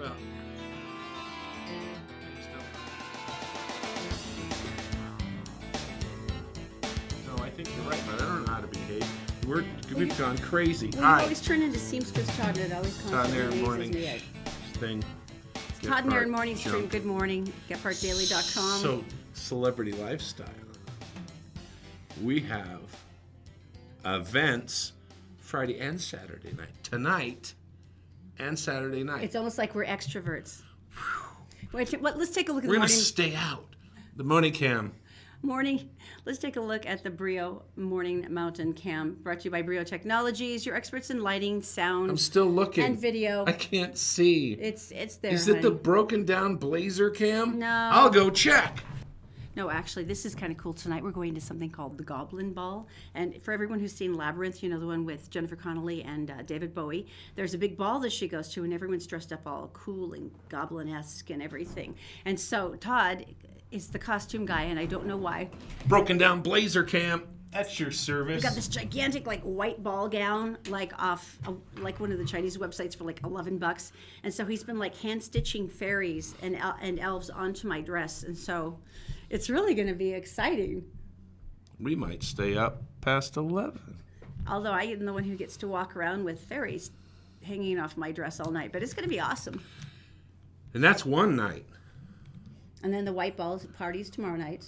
Well, no, I think you're right, but I don't know how to behave. We've gone crazy. Well, All you right. always turn into Seamstress Todd, and it always Todd and Erin constantly morning amazes me. thing. Todd and Erin morning stream. Good morning. GetPartDaily.com. So, celebrity lifestyle. We have events Friday and Saturday night. Tonight and Saturday night. It's almost like we're extroverts. Wait, let's take a look at We're the going to morning. stay out. The morning cam. Let's take a look at the Brio Morning Mountain Cam, brought to you by Brio Technologies, your experts in lighting, sound, I'm still looking. and video. I can't see. It's there. Is it the honey. broken down blazer cam? No. I'll go check. No, actually, this is kind of cool. Tonight we're going to something called the Goblin Ball. And for everyone who's seen Labyrinth, you know, the one with Jennifer Connelly and David Bowie, there's a big ball that she goes to, and everyone's dressed up all cool and goblin-esque and everything. And so Todd is the costume guy, and I don't know why. Broken down blazer cam. That's your service. He got this gigantic like white ball gown, like off like one of the Chinese websites for like $11, and so he's been like hand stitching fairies and elves onto my dress, and so it's really going to be exciting. We might stay up past 11. Although I am the one who gets to walk around with fairies hanging off my dress all night, but it's going to be awesome. And that's one night. And then the white balls parties tomorrow night.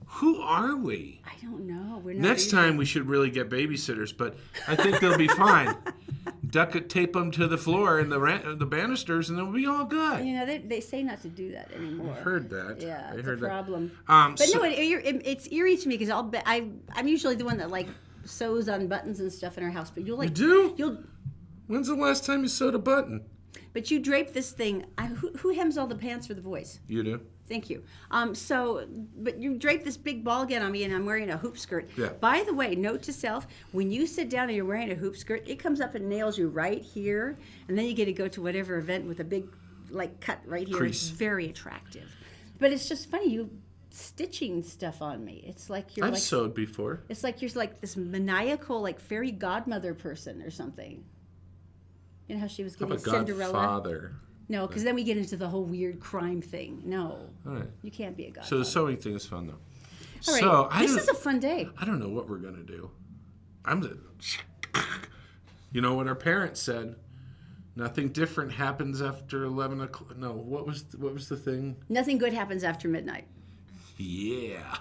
Who are we? I don't know. We're not Next time we should really get babysitters, but I think they'll be fine. Tape them to the floor and the banisters, and they'll be all good. You know, they say not to do that anymore. I heard that. Yeah, I it's heard a problem. That. But no, it's eerie to me because I'm usually the one that like sews on buttons and stuff in our house. But you'll like You do? When's the last time you sewed a button? But you drape this thing. Who hems all the pants for the voice? You do. Thank you. But you drape this big ball gown on me, and I'm wearing a hoop skirt. Yeah. By the way, note to self: when you sit down and you're wearing a hoop skirt, it comes up and nails you right here, and then you get to go to whatever event with a big, like, cut right here. Crease. It's very attractive. But it's just funny you stitching stuff on me. It's like you're I've sewed before. It's like you're like this maniacal, like fairy godmother person or something. You know how she was I'm getting a Cinderella? godfather. No, because then we get into the whole weird crime thing. No, All right. you can't be a godfather. So the sewing thing is fun, though. All right, So this is a fun day. I don't know what we're gonna do. You know what our parents said? Nothing different happens after 11 o'clock. No, what was the thing? Nothing good happens after midnight. Yeah.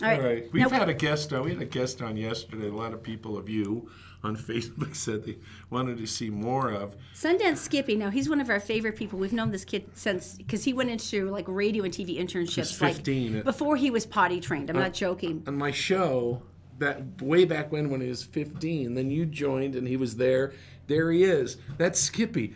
All right. We've Now, had a guest on. We had a guest on yesterday. A lot of people of you on Facebook said they wanted to see more of. Sundance Skippy. Now he's one of our favorite people. We've known this kid since because he went into like radio and TV internships. He's 15. Like, before he was potty trained. I'm not joking. On my show, that way back when he was 15, then you joined and he was there. There he is. That's Skippy.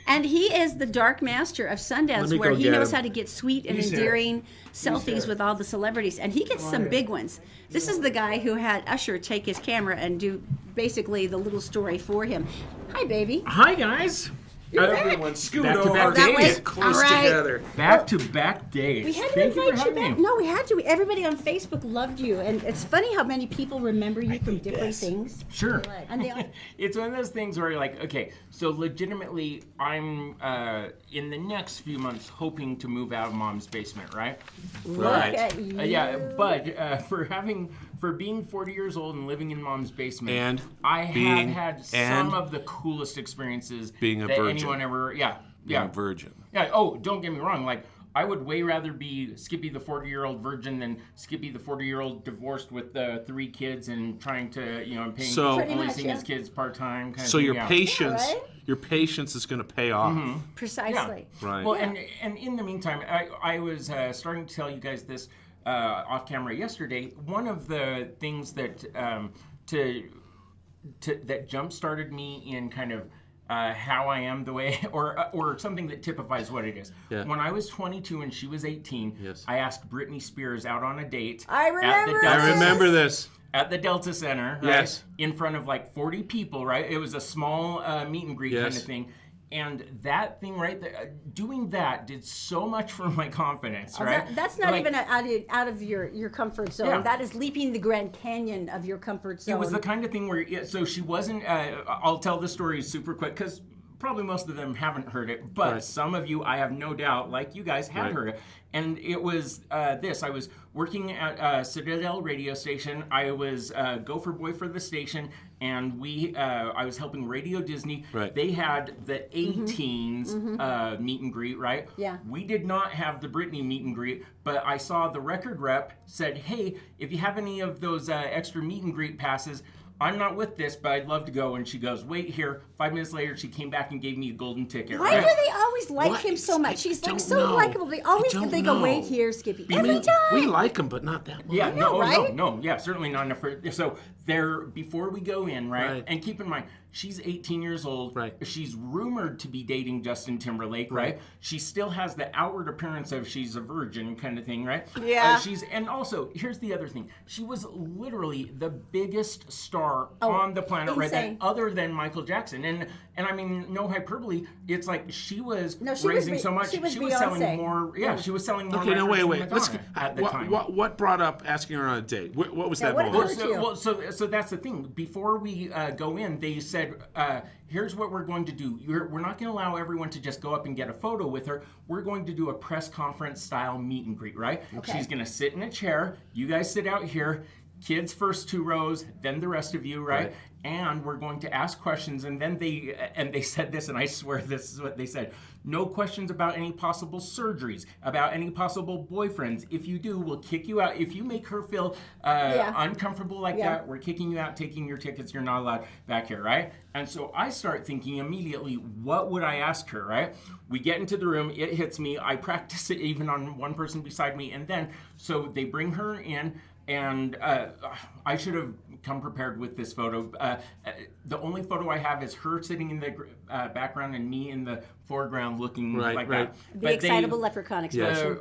And he is the dark master of Sundance, where he knows how to get sweet and endearing selfies with all the celebrities. And he gets some big ones. This is the guy who had Usher take his camera and do basically the little story for him. Hi, baby. Hi, guys. Everyone scoot Back to over back and days. get close All right. together. Back-to-back days. We had to Thank you for invite you having back. me. No, we had to. Everybody on Facebook loved you. And it's funny how many people remember you from different things. Sure. And they all, It's one of those things where you're like, okay, so legitimately, I'm in the next few months hoping to move out of mom's basement, right? look at you. Yeah, but for being 40 years old and living in mom's basement, And I have being- had and some of the coolest experiences being a that virgin. anyone ever, Being a virgin. Yeah. Oh, don't get me wrong. Like, I would way rather be Skippy the 40-year-old virgin than Skippy the 40-year-old divorced with 3 kids and trying to, and paying So- Pretty only much, seeing yeah. his kids part-time. So your patience, Yeah, right? your patience is going to pay off. Precisely. Right. Well, and in the meantime, I was starting to tell you guys this off camera yesterday. One of the things that that jump-started me in kind of how I am the way, or something that typifies what it is. Yeah. When I was 22 and she was 18, Yes. I asked Britney Spears out on a date. I remember I remember this. At the Delta Center, right? Yes. In front of like 40 people, right? It was a small meet and greet kind Yes. of thing. And that thing right there, doing that did so much for my confidence, right? That's not Like, even out of your comfort zone. Yeah. That is leaping the Grand Canyon of your comfort zone. It was the kind of thing where, so she wasn't, I'll tell the story super quick because probably most of them haven't heard it, but some of you, I have no doubt, like you guys, had heard it. And it was this. I was working at Citadel radio station. I was gopher boy for the station, and I was helping Radio Disney. They had the A-Teens meet and greet, right? Yeah. We did not have the Britney meet and greet, but I saw the record rep said, hey, if you have any of those extra meet and greet passes, I'm not with this, but I'd love to go. And she goes, wait here. 5 minutes later, she came back and gave me a golden ticket. Why do they always like him so much? He's like so likable. They always go, wait here, Skippy. Every time. We like him, but not that much. Yeah, right? no, certainly not enough. So before we go in, right? And keep in mind, she's 18 years old. Right. She's rumored to be dating Justin Timberlake, right? She still has the outward appearance of she's a virgin kind of thing, right? Yeah. And also, here's the other thing. She was literally the biggest star on the planet, right? Then, other than Michael Jackson. And I mean, no hyperbole. It's like she was raising so much. She was selling more. Yeah, she was selling more. Okay, no, wait. Let's at the time. What brought up asking her on a date? What was that moment? So that's the thing. Before we go in, they said, here's what we're going to do. We're not going to allow everyone to just go up and get a photo with her. We're going to do a press conference style meet and greet, right? Okay. She's going to sit in a chair. You guys sit out here. Kids first 2 rows, then the rest of you, right? And we're going to ask questions. And then they said this, and I swear this is what they said. No questions about any possible surgeries, about any possible boyfriends. If you do, we'll kick you out. If you make her feel uncomfortable like that, we're kicking you out, taking your tickets. You're not allowed back here, right? And so I start thinking immediately, what would I ask her, right? We get into the room. It hits me. I practice it even on one person beside me. And then, so they bring her in. And I should have come prepared with this photo. The only photo I have is her sitting in the background and me in the foreground looking like that. The excitable leprechaun expression.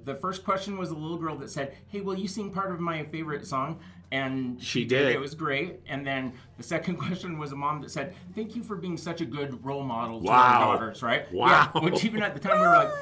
The first question was a little girl that said, hey, will you sing part of my favorite song? And she did. It was great. And then the second question was a mom that said, thank you for being such a good role model to our daughters, right? Wow. Yeah, which even at the time we were like,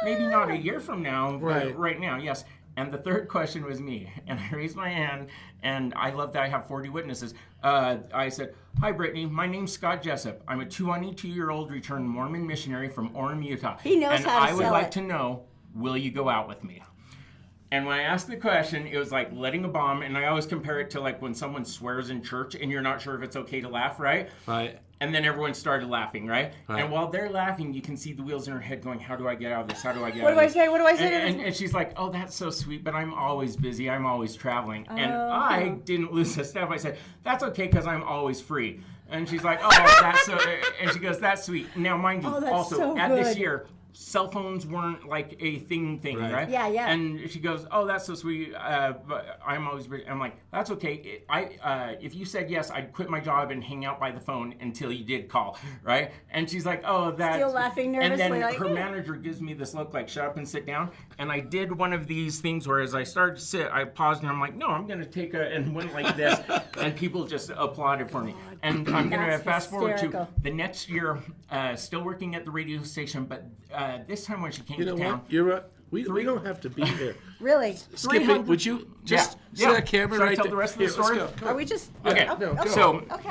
maybe not a year from now, but right now, yes. And the third question was me. And I raised my hand, and I love that I have 40 witnesses. I said, hi, Brittany. My name's Scott Jessop. I'm a 22-year-old returned Mormon missionary from Orem, Utah. He knows how to sell it. And I would like to know, will you go out with me? And when I asked the question, it was like letting a bomb. And I always compare it to like when someone swears in church and you're not sure if it's okay to laugh, right? Right. And then everyone started laughing, right? And while they're laughing, you can see the wheels in her head going, how do I get out of this? How do I get out of this? What do I say? And she's like, oh, that's so sweet, but I'm always busy. I'm always traveling. And I didn't lose a step. I said, that's okay because I'm always free. And she's like, oh, that's so, and she goes, that's sweet. Now, mind you, also, so at good. this year, cell phones weren't like a thing, right? Yeah. And she goes, oh, that's so sweet, but I'm always busy. I'm like, that's okay. If you said yes, I'd quit my job and hang out by the phone until you did call, right? And she's like, oh, that's... Still laughing nervously. And then her manager gives me this look like, shut up and sit down. And I did one of these things where as I started to sit, I paused and I'm like, no, I'm going to take and went like this. And people just applauded for me. And I'm going to fast forward to the next year, still working at the radio station, but this time when she came to town... You're right. We don't have to be here. Really? Skippy, would you just set that camera right there? Tell the rest of the story? Are we just... Okay.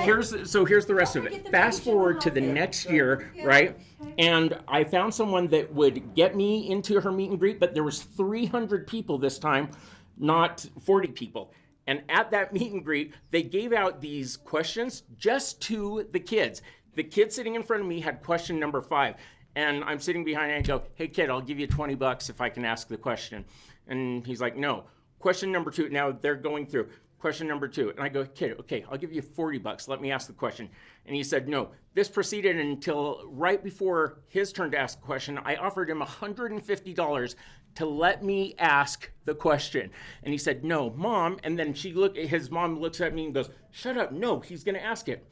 Here's the rest of it. Fast forward to the next year, right? And I found someone that would get me into her meet and greet, but there was 300 people this time, not 40 people. And at that meet and greet, they gave out these questions just to the kids. The kid sitting in front of me had question number 5. And I'm sitting behind and I go, hey, kid, I'll give you $20 if I can ask the question. And he's like, no. Question number 2. Now they're going through. Question number 2. And I go, kid, okay, I'll give you $40. Let me ask the question. And he said, no. This proceeded until right before his turn to ask the question. I offered him $150 to let me ask the question. And he said, no, Mom. And then his mom looks at me and goes, shut up. No, he's going to ask it.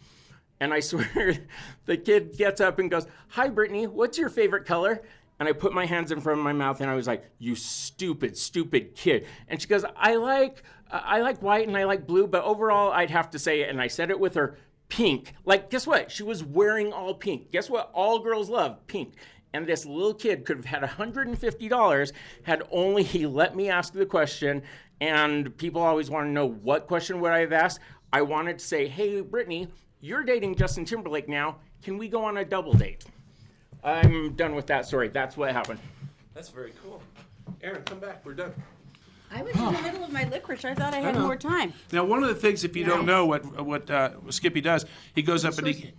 And I swear, the kid gets up and goes, hi, Brittany, what's your favorite color? And I put my hands in front of my mouth and I was like, you stupid, stupid kid. And she goes, I like white and I like blue, but overall I'd have to say it. And I said it with her, pink. Like, guess what? She was wearing all pink. Guess what? All girls love pink. And this little kid could have had $150 had only he let me ask the question. And people always want to know what question would I have asked. I wanted to say, hey, Brittany, you're dating Justin Timberlake now. Can we go on a double date? I'm done with that story. That's what happened. That's very cool. Erin, come back. We're done. I was in the middle of my licorice. I thought I had more time. Now, one of the things, if you don't know what Skippy does, he goes up and he...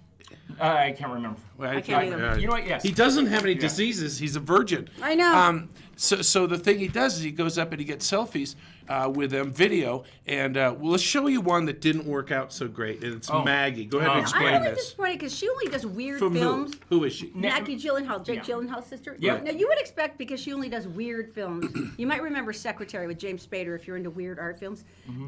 I can't remember. I can't either. You know what? Yes. He doesn't have any diseases. He's a virgin. I know. So the thing he does is he goes up and he gets selfies with them, video, and well, let's show you one that didn't work out so great. And it's Maggie. Go ahead and explain I'm really this. disappointed because she only does weird From films. Who is she? Maggie Gyllenhaal, Jake Gyllenhaal's sister. Yeah. Now you would expect because she only does weird films. You might remember Secretary with James Spader if you're into weird art films.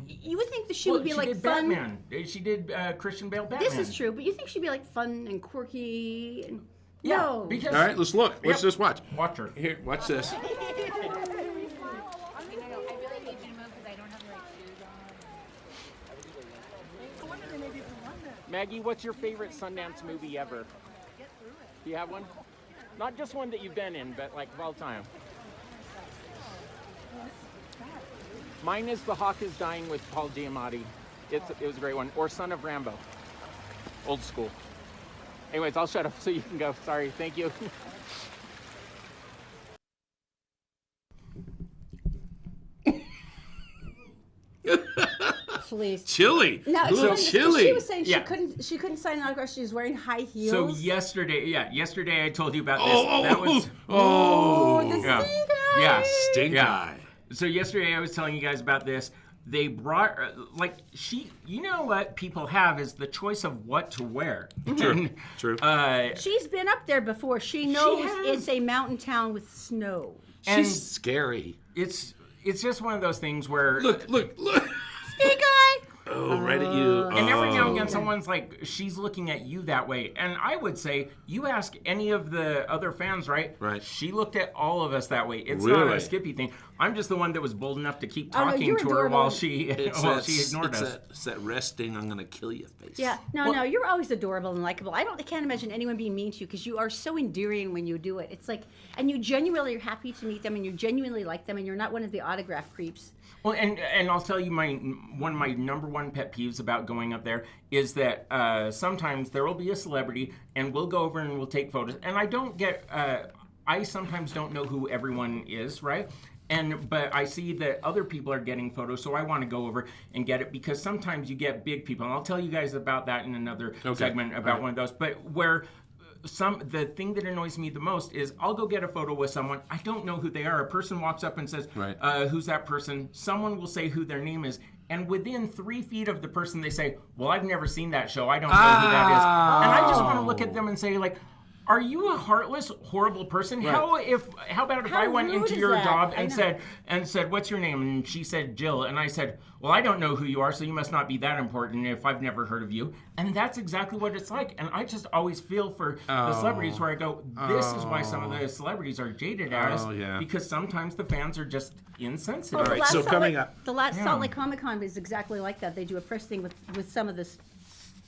You would think that she would be like did fun. Batman. She did Christian Bale Batman. This is true, but you think she'd be like fun and quirky. And... Yeah, No. because All right, let's look. Let's just watch. watch her. Here, watch this. Maggie, what's your favorite Sundance movie ever? Do you have one? Not just one that you've been in, but like of all time. Mine is The Hawk is Dying with Paul Giamatti. It was a great one. Or Son of Rambo. Old school. Anyways, I'll shut up so you can go. Sorry. Thank you. Please. Chili. No, a little she chili. was saying Yeah. she couldn't sign an autograph. She was wearing high heels. So yesterday I told you about this. That was the yeah. stink eye. Yeah. Stink Yeah. eye. So yesterday I was telling you guys about this. They brought you know what people have is the choice of what to wear. True. True. She's been up there before. She knows has. it's a mountain town with snow. And She's scary. it's just one of those things where Look. Stink eye. Oh, right at you. and every now and again someone's like, she's looking at you that way. And I would say, you ask any of the other fans, right? Right. She looked at all of us that way. It's not Really? a Skippy thing. I'm just the one that was bold enough to keep Oh, no, talking you're to her adorable. while she ignored us. It's that resting, I'm going to kill you face. Yeah, no, you're always adorable and likable. I can't imagine anyone being mean to you because you are so endearing when you do it. It's like, and you genuinely are happy to meet them and you genuinely like them and you're not one of the autograph creeps. Well, and I'll tell you one of my number one pet peeves about going up there is that sometimes there will be a celebrity and we'll go over and we'll take photos. And I sometimes don't know who everyone is, right? But I see that other people are getting photos, so I want to go over and get it because sometimes you get big people, and I'll tell you guys about that in another segment about one of those. But where the thing that annoys me the most is I'll go get a photo with someone, I don't know who they are. A person walks up and says, who's that person? Someone will say who their name is. And within 3 feet of the person, they say, well, I've never seen that show. I don't know who that is. And I just want to look at them and say, like, are you a heartless, horrible person? Right. How about if How I went rude into is your that? job I and said, what's your name? And she said, Jill. And I said, well, I don't know who you are, so you must not be that important if I've never heard of you. And that's exactly what it's like. And I just always feel for the celebrities where I go, this is why some of the celebrities are jaded at us, because sometimes the fans are just insensitive. All right, so coming up. The last Salt Lake Comic Con is exactly like that. They do a press thing with some of the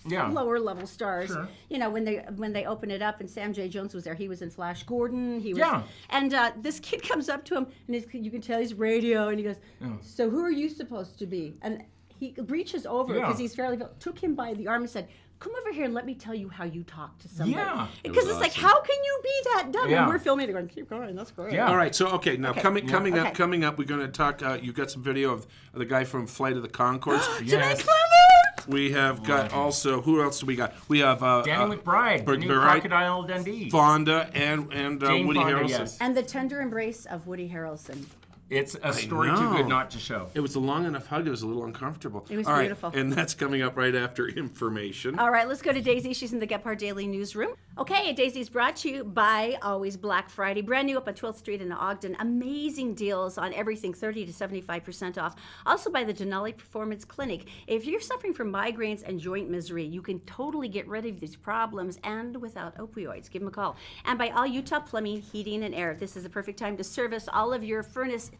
lower level stars. Sure. You know, when they open it up, and Sam J. Jones was there. He was in Flash Gordon. He was, Yeah. And this kid comes up to him, and you can tell he's radio, and he goes, "So who are you supposed to be?" And he reaches over because he's took him by the arm and said, "Come over here and let me tell you how you talk to somebody." Yeah. Because it's like, how can you be that dumb? Yeah. And we're filming it going, keep going, that's great. Yeah. All right, so now coming up, we're going to talk. You got some video of the guy from Flight of the Conchords. Jemaine Yes. Clement! We have got also. Who else do we got? We have Danny McBride, the new Crocodile Dundee. Fonda and Jane Woody Fonda, Harrelson. yes. And the tender embrace of Woody Harrelson. It's a story know. too good not to show. It was a long enough hug. It was a little uncomfortable. It was All right, beautiful. and that's coming up right after information. All right, let's go to Daisy. She's in the Gephardt Daily newsroom. Okay, Daisy's brought to you by Always Black Friday. Brand new up on 12th Street in Ogden. Amazing deals on everything, 30 to 75% off. Also by the Denali Performance Clinic. If you're suffering from migraines and joint misery, you can totally get rid of these problems and without opioids. Give them a call. And by All Utah Plumbing, Heating, and Air. This is the perfect time to service all of your furnace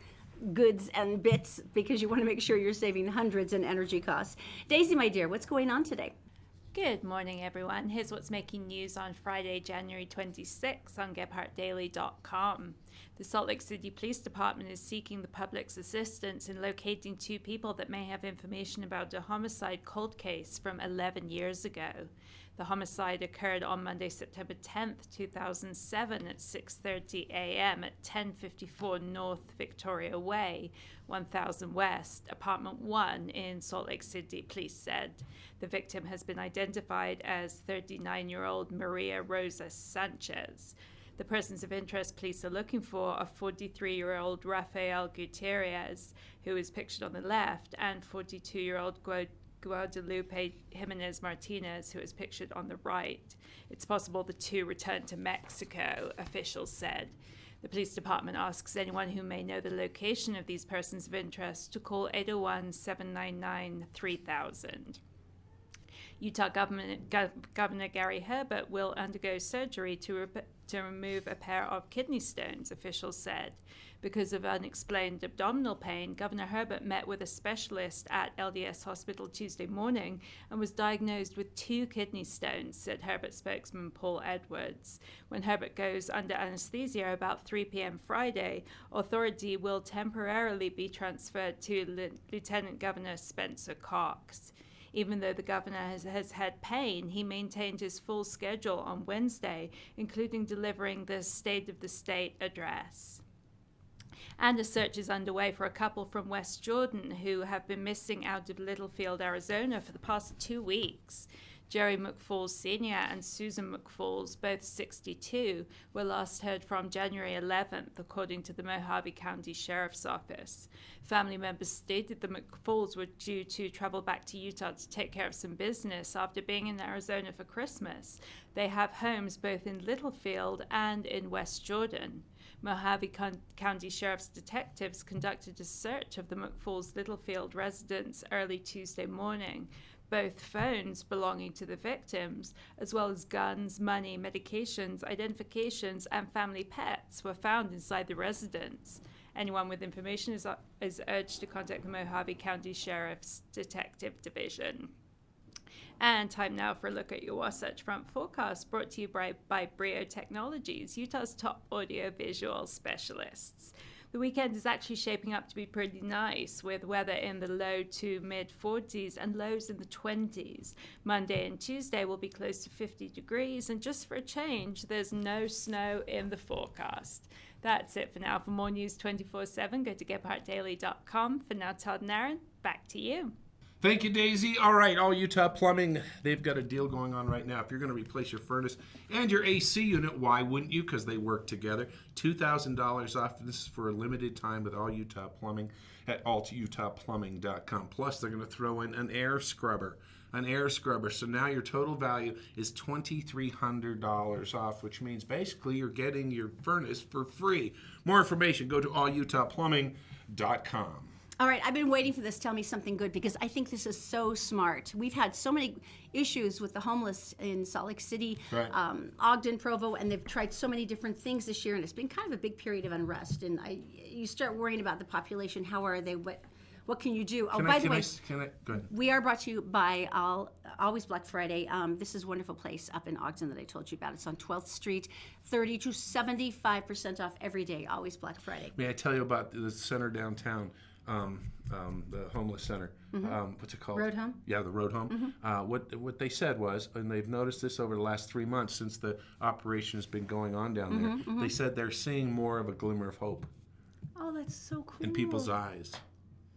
goods and bits because you want to make sure you're saving hundreds in energy costs. Daisy, my dear, what's going on today? Good morning, everyone. Here's what's making news on Friday, January 26th on GephardtDaily.com. The Salt Lake City Police Department is seeking the public's assistance in locating 2 people that may have information about a homicide cold case from 11 years ago. The homicide occurred on Monday, September 10th, 2007 at 6:30 a.m. at 1054 North Victoria Way, 1000 West, Apartment 1 in Salt Lake City, police said. The victim has been identified as 39-year-old Maria Rosa Sanchez. The persons of interest police are looking for are 43-year-old Rafael Gutierrez, who is pictured on the left, and 42-year-old Guadalupe Jimenez Martinez, who is pictured on the right. It's possible the 2 returned to Mexico, officials said. The police department asks anyone who may know the location of these persons of interest to call 801-799-3000. Utah Governor Gary Herbert will undergo surgery to remove a pair of kidney stones, officials said. Because of unexplained abdominal pain, Governor Herbert met with a specialist at LDS Hospital Tuesday morning and was diagnosed with 2 kidney stones, said Herbert spokesman Paul Edwards. When Herbert goes under anesthesia about 3 p.m. Friday, authority will temporarily be transferred to Lieutenant Governor Spencer Cox. Even though the governor has had pain, he maintained his full schedule on Wednesday, including delivering the State of the State address. And a search is underway for a couple from West Jordan who have been missing out of Littlefield, Arizona for the past 2 weeks. Jerry McFalls Sr. and Susan McFalls, both 62, were last heard from January 11th, according to the Mojave County Sheriff's Office. Family members stated the McFalls were due to travel back to Utah to take care of some business after being in Arizona for Christmas. They have homes both in Littlefield and in West Jordan. Mojave County Sheriff's detectives conducted a search of the McFalls Littlefield residence early Tuesday morning. Both phones belonging to the victims, as well as guns, money, medications, identifications, and family pets were found inside the residence. Anyone with information is urged to contact the Mojave County Sheriff's Detective Division. And time now for a look at your Wasatch Front forecast, brought to you by Brio Technologies, Utah's top audio-visual specialists. The weekend is actually shaping up to be pretty nice, with weather in the low to mid-40s and lows in the 20s. Monday and Tuesday will be close to 50 degrees, and just for a change, there's no snow in the forecast. That's it for now. For more news 24/7, go to GephartDaily.com. For now, Todd and Erin, back to you. Thank you, Daisy. All right, All Utah Plumbing, they've got a deal going on right now. If you're going to replace your furnace and your AC unit, why wouldn't you? Because they work together. $2,000 off. This is for a limited time with All Utah Plumbing at allutahplumbing.com. Plus, they're going to throw in an air scrubber. So now your total value is $2,300 off, which means basically you're getting your furnace for free. More information, go to allutahplumbing.com. All right, I've been waiting for this. Tell me something good, because I think this is so smart. We've had so many issues with the homeless in Salt Lake City, Right. Ogden, Provo, and they've tried so many different things this year, and it's been kind of a big period of unrest. And you start worrying about the population. How are they? What can you do? Go ahead. We are brought to you by Always Black Friday. This is a wonderful place up in Ogden that I told you about. It's on 12th Street, 30 to 75% off every day. Always Black Friday. May I tell you about the center downtown? The homeless center. What's it called? Road Home? Yeah, the Road Home. What they said was, and they've noticed this over the last 3 months since the operation has been going on down there, they said they're seeing more of a glimmer of hope Oh, that's so cool. in people's eyes.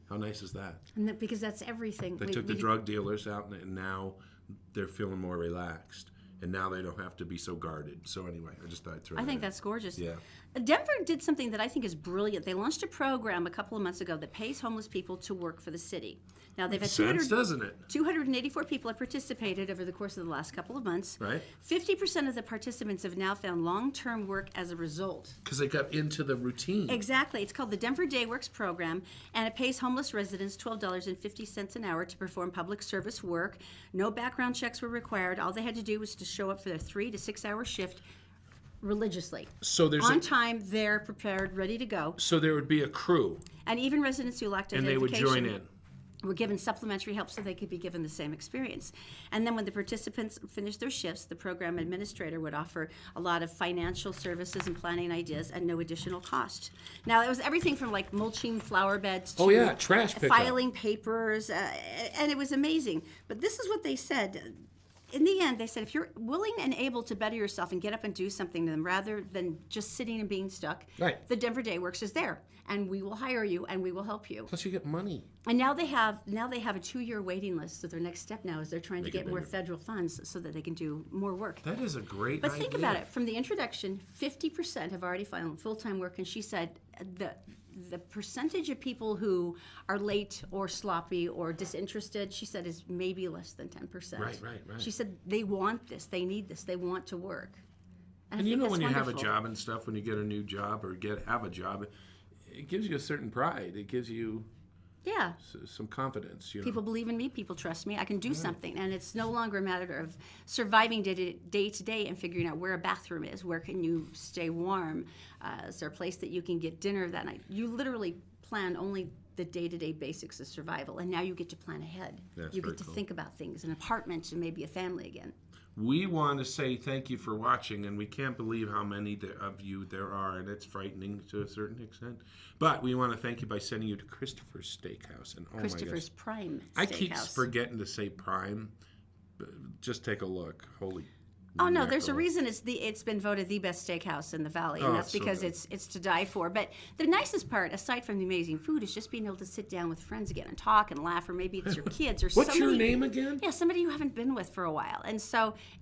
How nice is that? And because that's everything. They took the drug dealers out, and now they're feeling more relaxed. And now they don't have to be so guarded. So anyway, I just thought I'd throw that I think in. that's gorgeous. Yeah. Denver did something that I think is brilliant. They launched a program a couple of months ago that pays homeless people to work for the city. Now they've had Sense, doesn't it? 284 people have participated over the course of the last couple of months. Right. 50% of the participants have now found long-term work as a result. Because they got into the routine. Exactly. It's called the Denver Day Works program, and it pays homeless residents $12.50 an hour to perform public service work. No background checks were required. All they had to do was to show up for their 3 to 6 hour shift religiously. So there's on time, they're prepared, ready to go. So there would be a crew, And even residents who lacked and identification. they would join in. were given supplementary help so they could be given the same experience. And then when the participants finished their shifts, the program administrator would offer a lot of financial services and planning ideas at no additional cost. Now, it was everything from like mulching flower beds to trash pickup. filing papers, and it was amazing. But this is what they said. In the end, they said, if you're willing and able to better yourself and get up and do something to them rather than just sitting and being stuck, the Denver Day Works is there, and we will hire you and we will help you. Plus, you get money. And now they have a 2-year waiting list. So their next step now is they're trying to get more federal funds so that they can do more work. That is a great idea. But think about it. From the introduction, 50% have already found full-time work, and she said the percentage of people who are late or sloppy or disinterested, she said, is maybe less than 10%. Right. She said they want this, they need this, they want to work. And you know, when you have a job and stuff, when you get a new job or have a job, it gives you a certain pride. It gives you some confidence. You know? People believe in me. People trust me. I can do something. And it's no longer a matter of surviving day to day and figuring out where a bathroom is. Where can you stay warm? Is there a place that you can get dinner that night? You literally plan only the day-to-day basics of survival. And now you get to plan ahead. That's you get to cool. think about things, an apartment and maybe a family again. We want to say thank you for watching, and we can't believe how many of you there are, and it's frightening to a certain extent. But we want to thank you by sending you to Christopher's Steakhouse. And Christopher's Prime Steakhouse. I keep forgetting to say Prime. Just take a look. Holy. Oh no, there's a reason it's been voted the best steakhouse in the valley, and that's because so it's to die for. But the nicest part, aside from the amazing food, is just being able to sit down with friends again and talk and laugh, or maybe it's your kids or What's your name again? Yeah, somebody you haven't been with for a while, and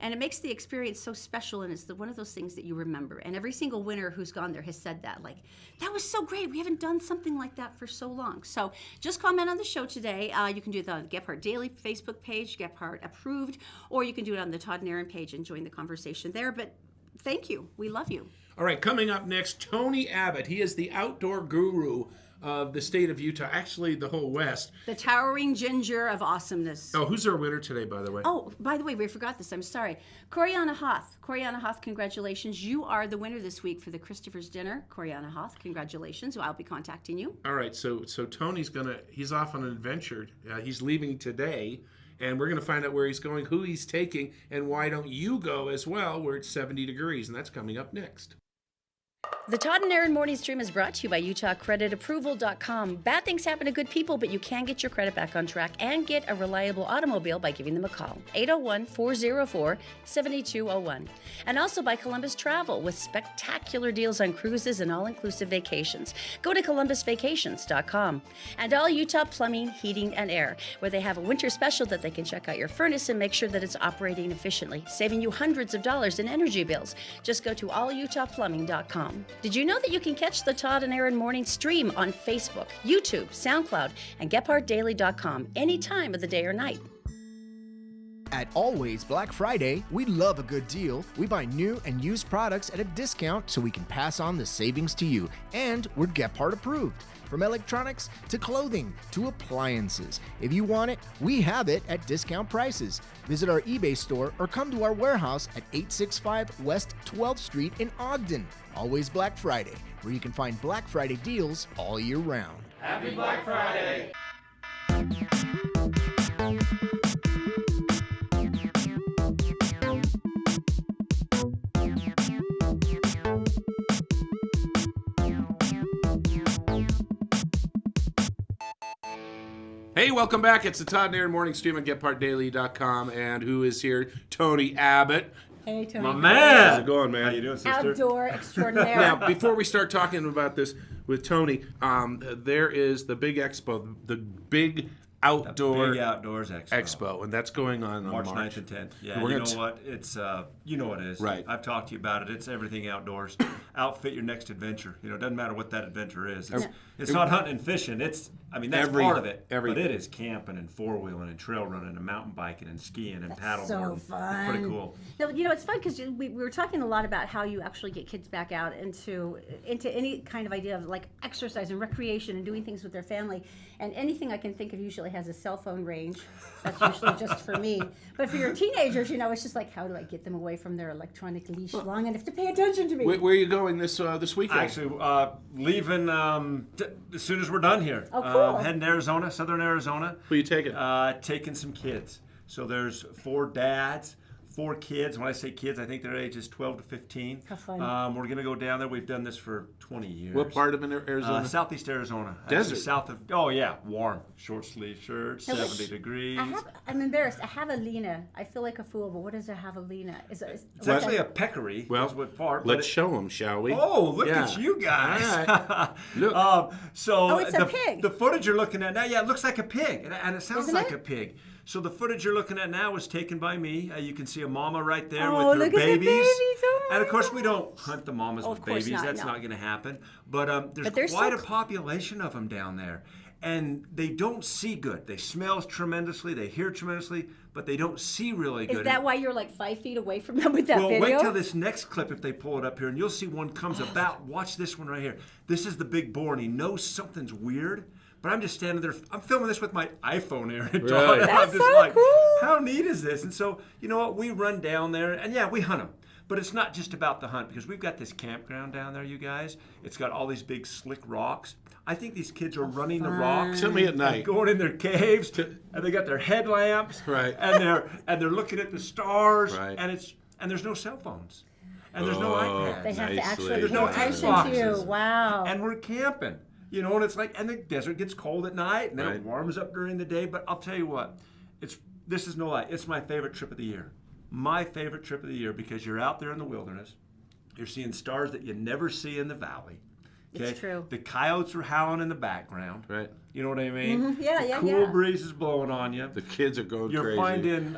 it makes the experience so special, and it's one of those things that you remember. And every single winner who's gone there has said that, like, that was so great. We haven't done something like that for so long. So just comment on the show today. You can do it on the Gephardt Daily Facebook page, Gephardt Approved, or you can do it on the Todd and Erin page and join the conversation there. But thank you. We love you. All right, coming up next, Tony Abbott. He is the outdoor guru of the state of Utah, actually the whole West. The towering ginger of awesomeness. Oh, who's our winner today, by the way? Oh, by the way, we forgot this. I'm sorry. Coriana Hoth. Coriana Hoth, congratulations. You are the winner this week for the Christopher's Dinner. Coriana Hoth, congratulations. I'll be contacting you. All right, so Tony's he's off on an adventure. He's leaving today. And we're going to find out where he's going, who he's taking, and why don't you go as well, where it's 70 degrees. And that's coming up next. The Todd and Erin Morning Stream is brought to you by UtahCreditApproval.com. Bad things happen to good people, but you can get your credit back on track and get a reliable automobile by giving them a call. 801-404-7201. And also by Columbus Travel with spectacular deals on cruises and all-inclusive vacations. Go to ColumbusVacations.com. And All Utah Plumbing, Heating, and Air, where they have a winter special that they can check out your furnace and make sure that it's operating efficiently, saving you hundreds of dollars in energy bills. Just go to AllUtahPlumbing.com. Did you know that you can catch the Todd and Erin Morning Stream on Facebook, YouTube, SoundCloud, and GephardtDaily.com any time of the day or night? At Always Black Friday, we love a good deal. We buy new and used products at a discount so we can pass on the savings to you. And we're Gephardt approved. From electronics to clothing to appliances. If you want it, we have it at discount prices. Visit our eBay store or come to our warehouse at 865 West 12th Street in Ogden. Always Black Friday, where you can find Black Friday deals all year round. Happy Black Friday! Hey, welcome back. It's the Todd and Erin Morning Stream on GephardtDaily.com. And who is here? Tony Abbott. Hey, Tony. My man! How's it going, man? How you doing, sister? Outdoor extraordinaire. Now, before we start talking about this with Tony, there is the big expo, the big outdoor Big Outdoors Expo. and that's going on March March 9th and 10th. Yeah, We're you gonna know what? It's, you know what it is. Right. I've talked to you about it. It's everything outdoors. Outfit your next adventure. You know, it doesn't matter what that adventure is. It's not hunting and fishing. That's part of it. But it is camping and four-wheeling and trail running and mountain biking and skiing and paddleboarding. So fun. Pretty cool. No, you know, it's fun because we were talking a lot about how you actually get kids back out into any kind of idea of like exercise and recreation and doing things with their family. And anything I can think of usually has a cell phone range. That's usually just for me. But for your teenagers, you know, it's just like, how do I get them away from their electronic leash long enough to pay attention to me? Where are you going this weekend? Actually, leaving as soon as we're done here. Oh, cool. Heading to Arizona, southern Arizona. Who you taking? Taking some kids. So there's 4 dads, 4 kids. When I say kids, I think their age is 12 to 15. How fun. We're going to go down there. We've done this for 20 years. What part of Arizona? Southeast Arizona. Desert. Actually, south of, oh yeah, warm. Short sleeve shirt, 70 degrees. I'm embarrassed. A javelina. I feel like a fool, but what is a javelina? It's actually a peccary. Well, is what part. let's show them, shall we? Oh, look Yeah. at you guys. All right. Look. So it's a pig. The footage you're looking at now, yeah, it looks like a pig, and it sounds Isn't like it? a pig. So the footage you're looking at now was taken by me. You can see a mama right there Oh, with her look at the babies. babies. Oh, my And of course, we don't hunt the mamas Oh, with of course babies. not, That's no. not going to happen. But But they're there's so quite a cl- population of them down there. And they don't see good. They smell tremendously. They hear tremendously, but they don't see really good. Is that why you're like 5 feet away from them with that Well, video? wait till this next clip if they pull it up here, and you'll see one comes about. Watch this one right here. This is the big boar, and he knows something's weird. But I'm just standing there. I'm filming this with my iPhone, Erin. And Todd, Really? and I'm That's just so like, cool. how neat is this? And so, you know what? We run down there, and yeah, we hunt them. But it's not just about the hunt, because we've got this campground down there, you guys. It's got all these big slick rocks. I think these kids are running the rocks. Send me at night. Going in their caves, and they got their headlamps, Right. and they're looking at the stars, Right. and there's no cell phones, and there's no iPads. They have to Nicely actually There's pay no attention Xboxes. to you. Wow. And we're camping, you know, and it's like, and the desert gets cold at night, and then Right. it warms up during the day. But I'll tell you what, this is no lie. It's my favorite trip of the year. My favorite trip of the year, because you're out there in the wilderness, you're seeing stars that you never see in the valley. It's true. The coyotes are howling in the background. Right. You know what I mean? Yeah, the yeah, cool yeah. breeze is blowing on you. The kids are going You're crazy. finding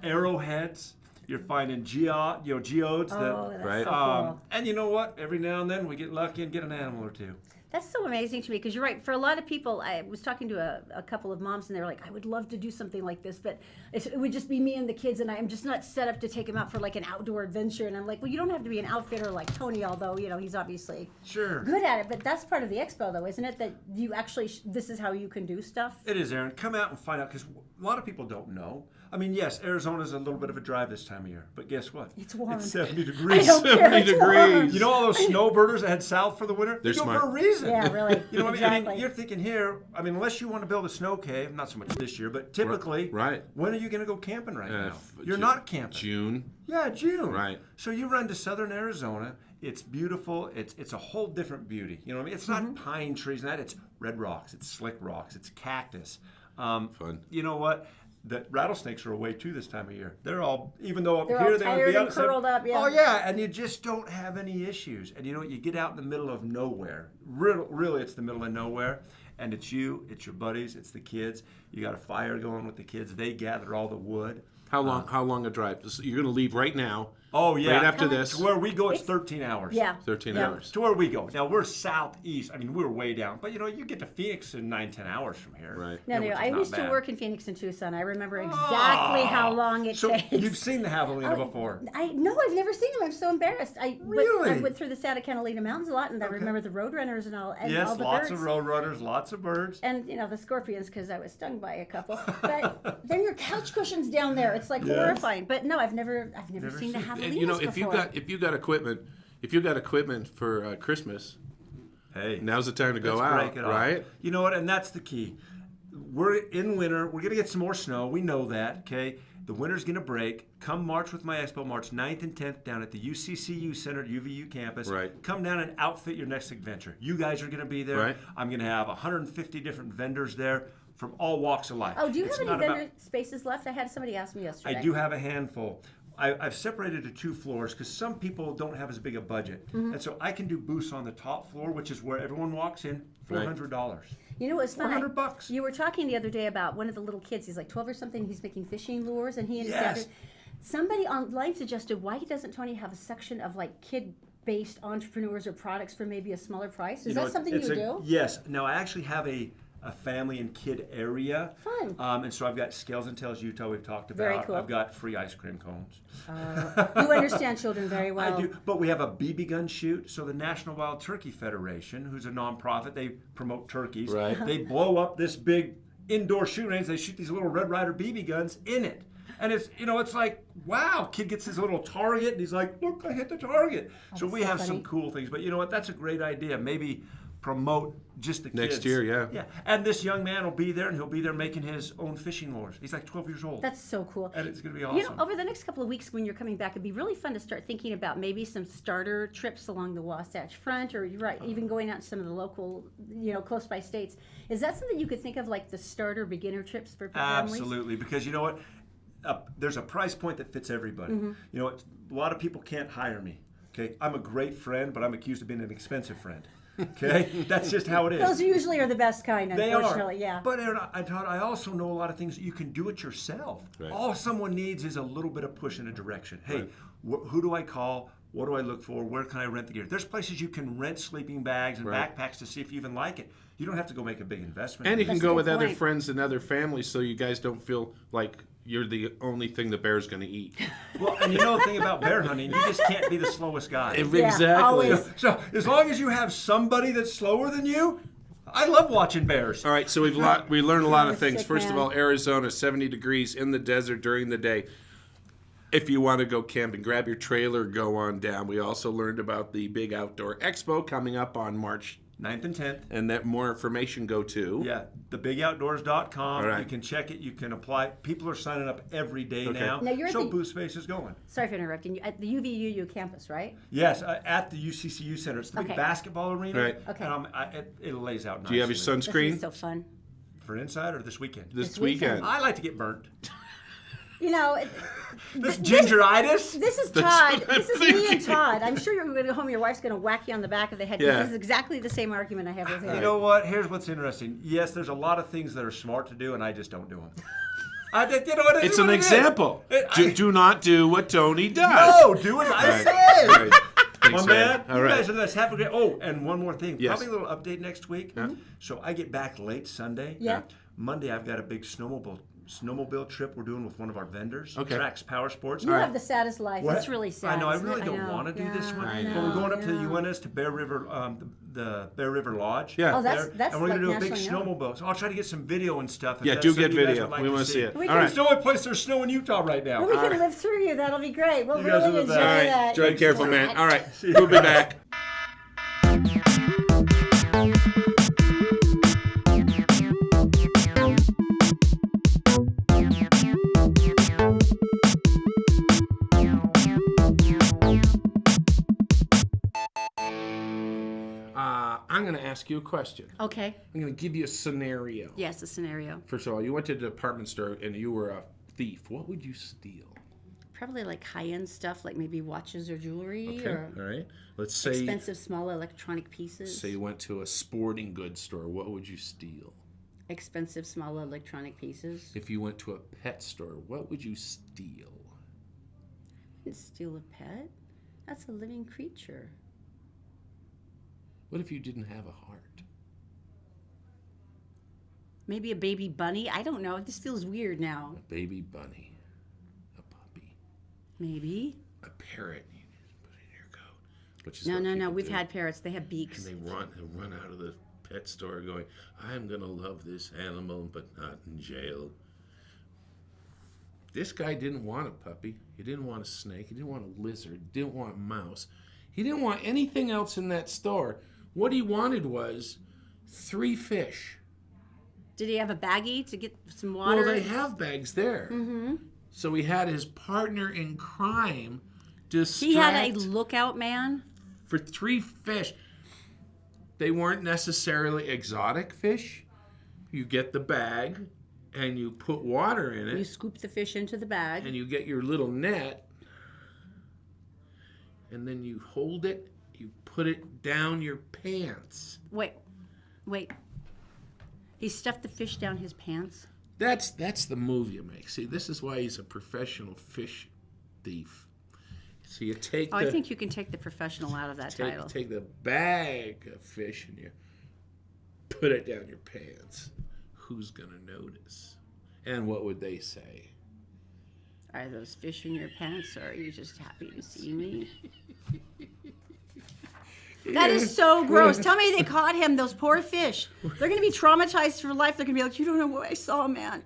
arrowheads. You're finding geodes. Oh, that, that's Right. so cool. and you know what? Every now and then we get lucky and get an animal or two. That's so amazing to me because you're right. For a lot of people, I was talking to a couple of moms and they were like, I would love to do something like this, but it would just be me and the kids, and I'm just not set up to take them out for like an outdoor adventure. And I'm like, well, you don't have to be an outfitter like Tony, although, you know, he's obviously Sure. good at it. But that's part of the expo, though, isn't it? That you actually, this is how you can do stuff? It is, Erin. Come out and find out, because a lot of people don't know. I mean, yes, Arizona's a little bit of a drive this time of year, but guess what? It's warm. It's 70 I degrees. don't care. 70 It's degrees. warm. You know all those snowbirders that head south for the winter? They're They go smart. for a reason. Yeah, really. You know what I mean? I Exactly. mean, you're thinking here, I mean, unless you want to build a snow cave, not so much this year, but typically, Right. when are you going to go camping right now? f- You're Ju- not camping. June. Yeah, June. Right. So you run to southern Arizona. It's beautiful. It's a whole different beauty. You know what I mean? It's not pine trees and that. It's red rocks. It's slick rocks. It's cactus. Fun. You know what? The rattlesnakes are away too this time of year. They're all, even though up They're here all they tired would be and outside. curled up, yeah. Oh yeah, and you just don't have any issues. And you know what? You get out in the middle of nowhere. Really, it's the middle of nowhere. And it's you, it's your buddies, it's the kids. You got a fire going with the kids. They gather all the wood. How long a drive? So you're going to leave right now. Oh yeah. Right after this. To where we go, it's 13 hours. Yeah. 13 Yeah. hours. To where we go. Now we're southeast. I mean, we're way down. But you know, you get to Phoenix in 9-10 hours from here. Right. No, which is I not used to bad. work in Phoenix and Tucson. I remember exactly how long it So takes. you've seen the javelina before. No, I've never seen them. I'm so embarrassed. I Really? went through the Santa Catalina Mountains a lot, and I remember the roadrunners and all, and Yes, all the lots birds. of roadrunners, lots of birds. And you know the scorpions because I was stung by a couple. But then your couch cushions down there. It's like Yes. horrifying. But no, I've never seen the seen- javelinas And you know, if before. you got equipment for Christmas, Hey, now's the time to go let's out, break it off. right? You know what? And that's the key. We're in winter. We're gonna get some more snow. We know that. Okay. The winter's gonna break. Come March with my expo, March 9th and 10th down at the UCCU Center at UVU campus. Right. Come down and outfit your next adventure. You guys are gonna be there. Right. I'm gonna have 150 different vendors there from all walks of life. Oh, do you It's have any not about- vendor spaces left? I had somebody ask me yesterday. I do have a handful. I've separated to 2 floors because some people don't have as big a budget. Mm-hmm. And so I can do booths on the top floor, which is where everyone walks in, $400. You know what's fun? $400. You were talking the other day about one of the little kids. He's like 12 or something. He's making fishing lures, and he and his dad. Yes. Somebody online suggested, why doesn't Tony have a section of like kid-based entrepreneurs or products for maybe a smaller price? Is You know, that something you do? Yes. Now, I actually have a family and kid area. Fun. And so I've got Scales and Tails Utah we've talked about. Very cool. I've got free ice cream cones. You understand children very well. I do, but we have a BB gun shoot. So the National Wild Turkey Federation, who's a nonprofit, they promote turkeys. Right. They blow up this big indoor shooting range. They shoot these little Red Ryder BB guns in it. And it's, you know, it's like, wow, kid gets his little target and he's like, look, I hit the target. So we have some funny. cool things. But you know what? That's a great idea. Maybe promote just the kids. Next year, yeah. Yeah, and this young man will be there, and he'll be there making his own fishing lures. He's like 12 years old. That's so cool. And it's going to be awesome. You know, over the next couple of weeks when you're coming back, it'd be really fun to start thinking about maybe some starter trips along the Wasatch Front, or even going out to some of the local, close by states. Is that something you could think of, like the starter beginner trips for families? Absolutely, because you know what? There's a price point that fits everybody. Mm-hmm. You know what? A lot of people can't hire me. Okay, I'm a great friend, but I'm accused of being an expensive friend. Okay, that's just how it is. Those usually are the best kind, unfortunately. They are. Yeah. But Erin, Todd, I also know a lot of things that you can do it yourself. Right. All someone needs is a little bit of push in a direction. Hey, who do I call? What do I look for? Where can I rent the gear? There's places you can rent sleeping bags and backpacks to see if you even like it. You don't have to go make a big investment. And you can That's go a with good other point. friends and other families, so you guys don't feel like you're the only thing the bear's going to eat. Well, and you know the thing about bear hunting, you just can't be the slowest guy. Exactly. always. So as long as you have somebody that's slower than you, I love watching bears. All right, so we learned a lot of You're things. sick, First of man. all, Arizona, 70 degrees in the desert during the day. If you want to go camping, grab your trailer, go on down. We also learned about the big outdoor expo coming up on March 9th and 10th. and that more information go to. Yeah, thebigoutdoors.com. All right. You can check it. You can apply. People are signing up every day now. Now, you're at so the- booth space is going. Sorry for interrupting you. At the UVUU campus, right? Yes, at the UCCU Center. It's the big Okay. basketball arena. Right. Okay. And it lays out nicely. Do you have your This is sunscreen so fun. For inside or this weekend? this weekend. weekend? I like to get burnt. This This gingeritis. This is That's Todd. what I'm This is me and thinking. Todd. I'm sure you're going to go home. Your wife's going to whack you on the back of the head. 'Cause Yeah. This is exactly the same argument I have with him. You know what? Here's what's interesting. Yes, there's a lot of things that are smart to do, and I just don't do them. It's an example. Do not do what Tony does. No, do as I Right. say. Right. Thanks, My man, All you right. guys are nice. Have a great. Oh, and one more thing. Yes. Probably a little update next week. So I get back late Sunday. Yeah. Monday, I've got a big snowmobile trip we're doing with one of our vendors. Okay. Trax Power Sports. You have the saddest life. What? It's really sad. I know. I isn't really it? don't know. want to do this Yeah, one. I But know, we're going up to the yeah. UNS to Bear River, the Bear River Lodge. Yeah. Oh, that's there, and we're like gonna do a big nationally known. snowmobile. So I'll try to get some video and stuff. if Yeah, that's do something get you guys video. would like We to wanna see. see it. We All can- right. It's the only place there's snow in Utah right now. Well, we can live through you. That'll be great. We'll You guys really are the enjoy best. All right. that. Drive careful, man. Thanks. All right. We'll be back. I'm going to ask you a question. Okay. I'm going to give you a scenario. Yes, a scenario. First of all, you went to the department store and you were a thief. What would you steal? Probably like high-end stuff, like maybe watches or jewelry, Okay. or All right. Let's say expensive small electronic pieces. you went to a sporting goods store. What would you steal? Expensive small electronic pieces. If you went to a pet store, what would you steal? Steal a pet? That's a living creature. What if you didn't have a heart? Maybe a baby bunny? I don't know. This feels weird now. A baby bunny, a puppy, Maybe. a parrot. You just put it in your coat. Which is No, what no, no. people We've do. had parrots. They have beaks. And they run out of the pet store going, I'm going to love this animal, but not in jail. This guy didn't want a puppy. He didn't want a snake. He didn't want a lizard. He didn't want a mouse. He didn't want anything else in that store. What he wanted was 3 fish. Did he have a baggie to get some water? Well, they have bags there. Mm-hmm. So he had his partner in crime distract He had a lookout man. for 3 fish. They weren't necessarily exotic fish. You get the bag and you put water in You it scoop the fish into the bag. and you get your little net and then you hold it, you put it down your pants. Wait. He stuffed the fish down his pants? That's the move you make. See, this is why he's a professional fish thief. So you take Oh, the I think you can take the professional out of that title. take the bag of fish and you put it down your pants. Who's gonna notice? And what would they say? Are those fish in your pants, or are you just happy to see me? That is so gross. Tell me they caught him, those poor fish. They're going to be traumatized for life. They're going to be like, you don't know what I saw, man.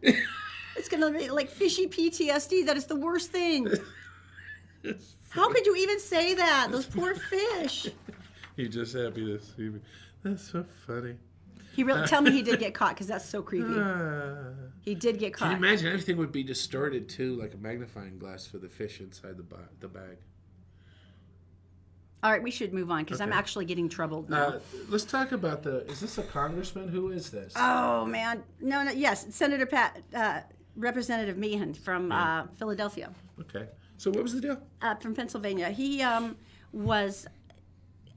It's going to be like fishy PTSD. That is the worst thing. How could you even say that? Those poor fish. You're just happy to see me. That's so funny. He really tell me he did get caught, because that's so creepy. He did get caught. Can you imagine? Everything would be distorted too, like a magnifying glass for the fish inside the bag. All right, we should move on, because I'm Okay. actually getting troubled now. Let's talk about is this a congressman? Who is this? Oh man, no, yes, Senator Representative Meehan from Philadelphia, Okay. So what was the deal? from Pennsylvania. He was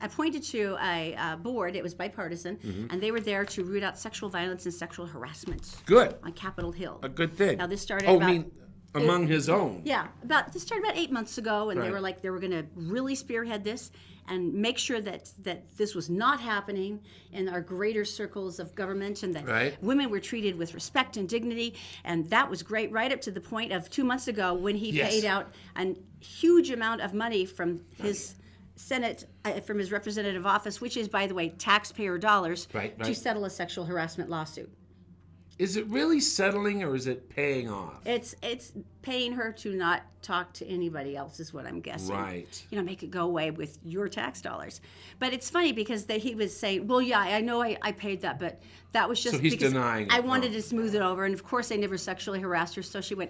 appointed to a board. It was bipartisan, and they were there to root out sexual violence and sexual harassment Good. on Capitol Hill. A good thing. Now this started Oh, about- I mean, among his own. Yeah, this started about 8 months ago, and they Right. were like, they were going to really spearhead this and make sure that this was not happening in our greater circles of government, and that Right. women were treated with respect and dignity. And that was great, right up to the point of 2 months ago when he Yes. paid out a huge amount of money from his Senate, from his representative office, which is, by the way, taxpayer dollars, Right, to right. settle a sexual harassment lawsuit. Is it really settling or is it paying off? It's paying her to not talk to anybody else, is what I'm guessing. Right. You know, make it go away with your tax dollars. But it's funny because he was saying, well, yeah, I know I paid that, but that was just So he's because denying it. I wanted Oh. to smooth it over. And of course, I never sexually harassed her. So she went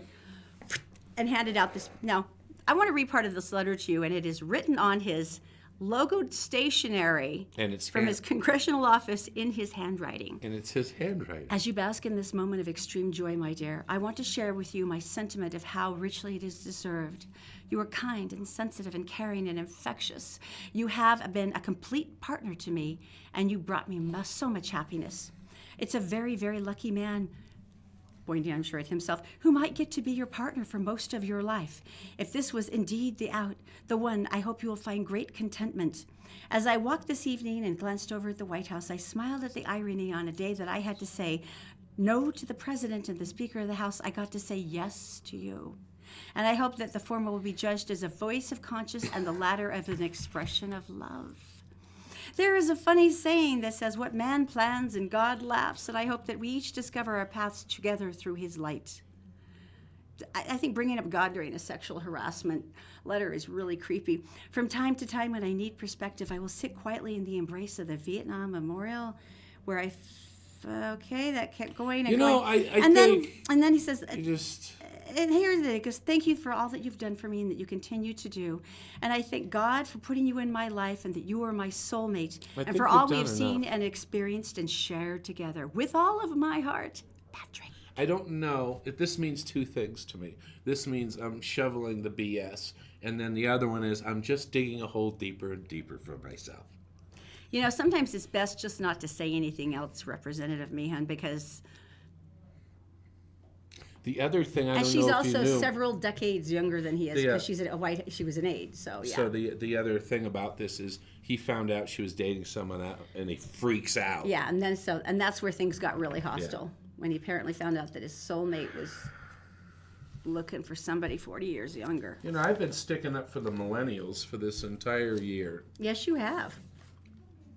and handed out this. Now, I want to read part of this letter to you, and it is written on his logoed stationery And it's from his congressional office in his handwriting. And it's his handwriting. As you bask in this moment of extreme joy, my dear, I want to share with you my sentiment of how richly it is deserved. You are kind and sensitive and caring and infectious. You have been a complete partner to me, and you brought me so much happiness. It's a very, very lucky man, pointing, I'm sure, at himself, who might get to be your partner for most of your life. If this was indeed the one, I hope you will find great contentment. As I walked this evening and glanced over at the White House, I smiled at the irony on a day that I had to say no to the President and the Speaker of the House. I got to say yes to you. And I hope that the former will be judged as a voice of conscience and the latter as an expression of love. There is a funny saying that says, what man plans and God laughs, and I hope that we each discover our paths together through his light. I think bringing up God during a sexual harassment letter is really creepy. From time to time, when I need perspective, I will sit quietly in the embrace of the Vietnam Memorial, where okay, that kept going and You know, going. I and think then he says, you just... and here's it goes, thank you for all that you've done for me and that you continue to do. And I thank God for putting you in my life and that you are my soulmate. I And think for you've all we done have seen enough. and experienced and shared together. With all of my heart, Patrick. I don't know if this means two things to me. This means I'm shoveling the BS. And then the other one is I'm just digging a hole deeper and deeper for myself. You know, sometimes it's best just not to say anything else, Representative Meehan, because... The other thing I And don't she's know if you also knew. several decades younger than he is, Yeah. because she was an aide, so yeah. So the other thing about this is he found out she was dating someone out, and he freaks out. Yeah, and that's where things got really hostile, when he apparently found out that his soulmate was looking for somebody 40 years younger. You know, I've been sticking up for the millennials for this entire year. Yes, you have.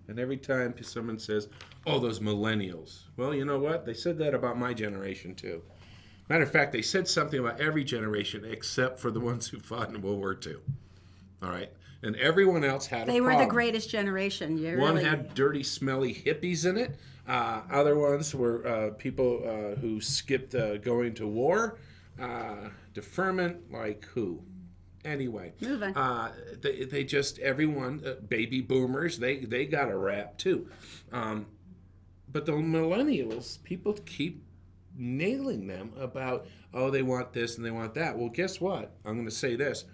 And every time someone says, oh, those millennials. Well, you know what? They said that about my generation, too. Matter of fact, they said something about every generation except for the ones who fought in World War II. All right? And everyone else had a They were problem. the greatest generation. You One really... had dirty, smelly hippies in it. Other ones were people who skipped going to war. Deferment, like who? Anyway, Move on. they just, everyone, baby boomers, they got a rap too. But the millennials, people keep nailing them about, oh, they want this and they want that. Well, guess what? I'm going to say this.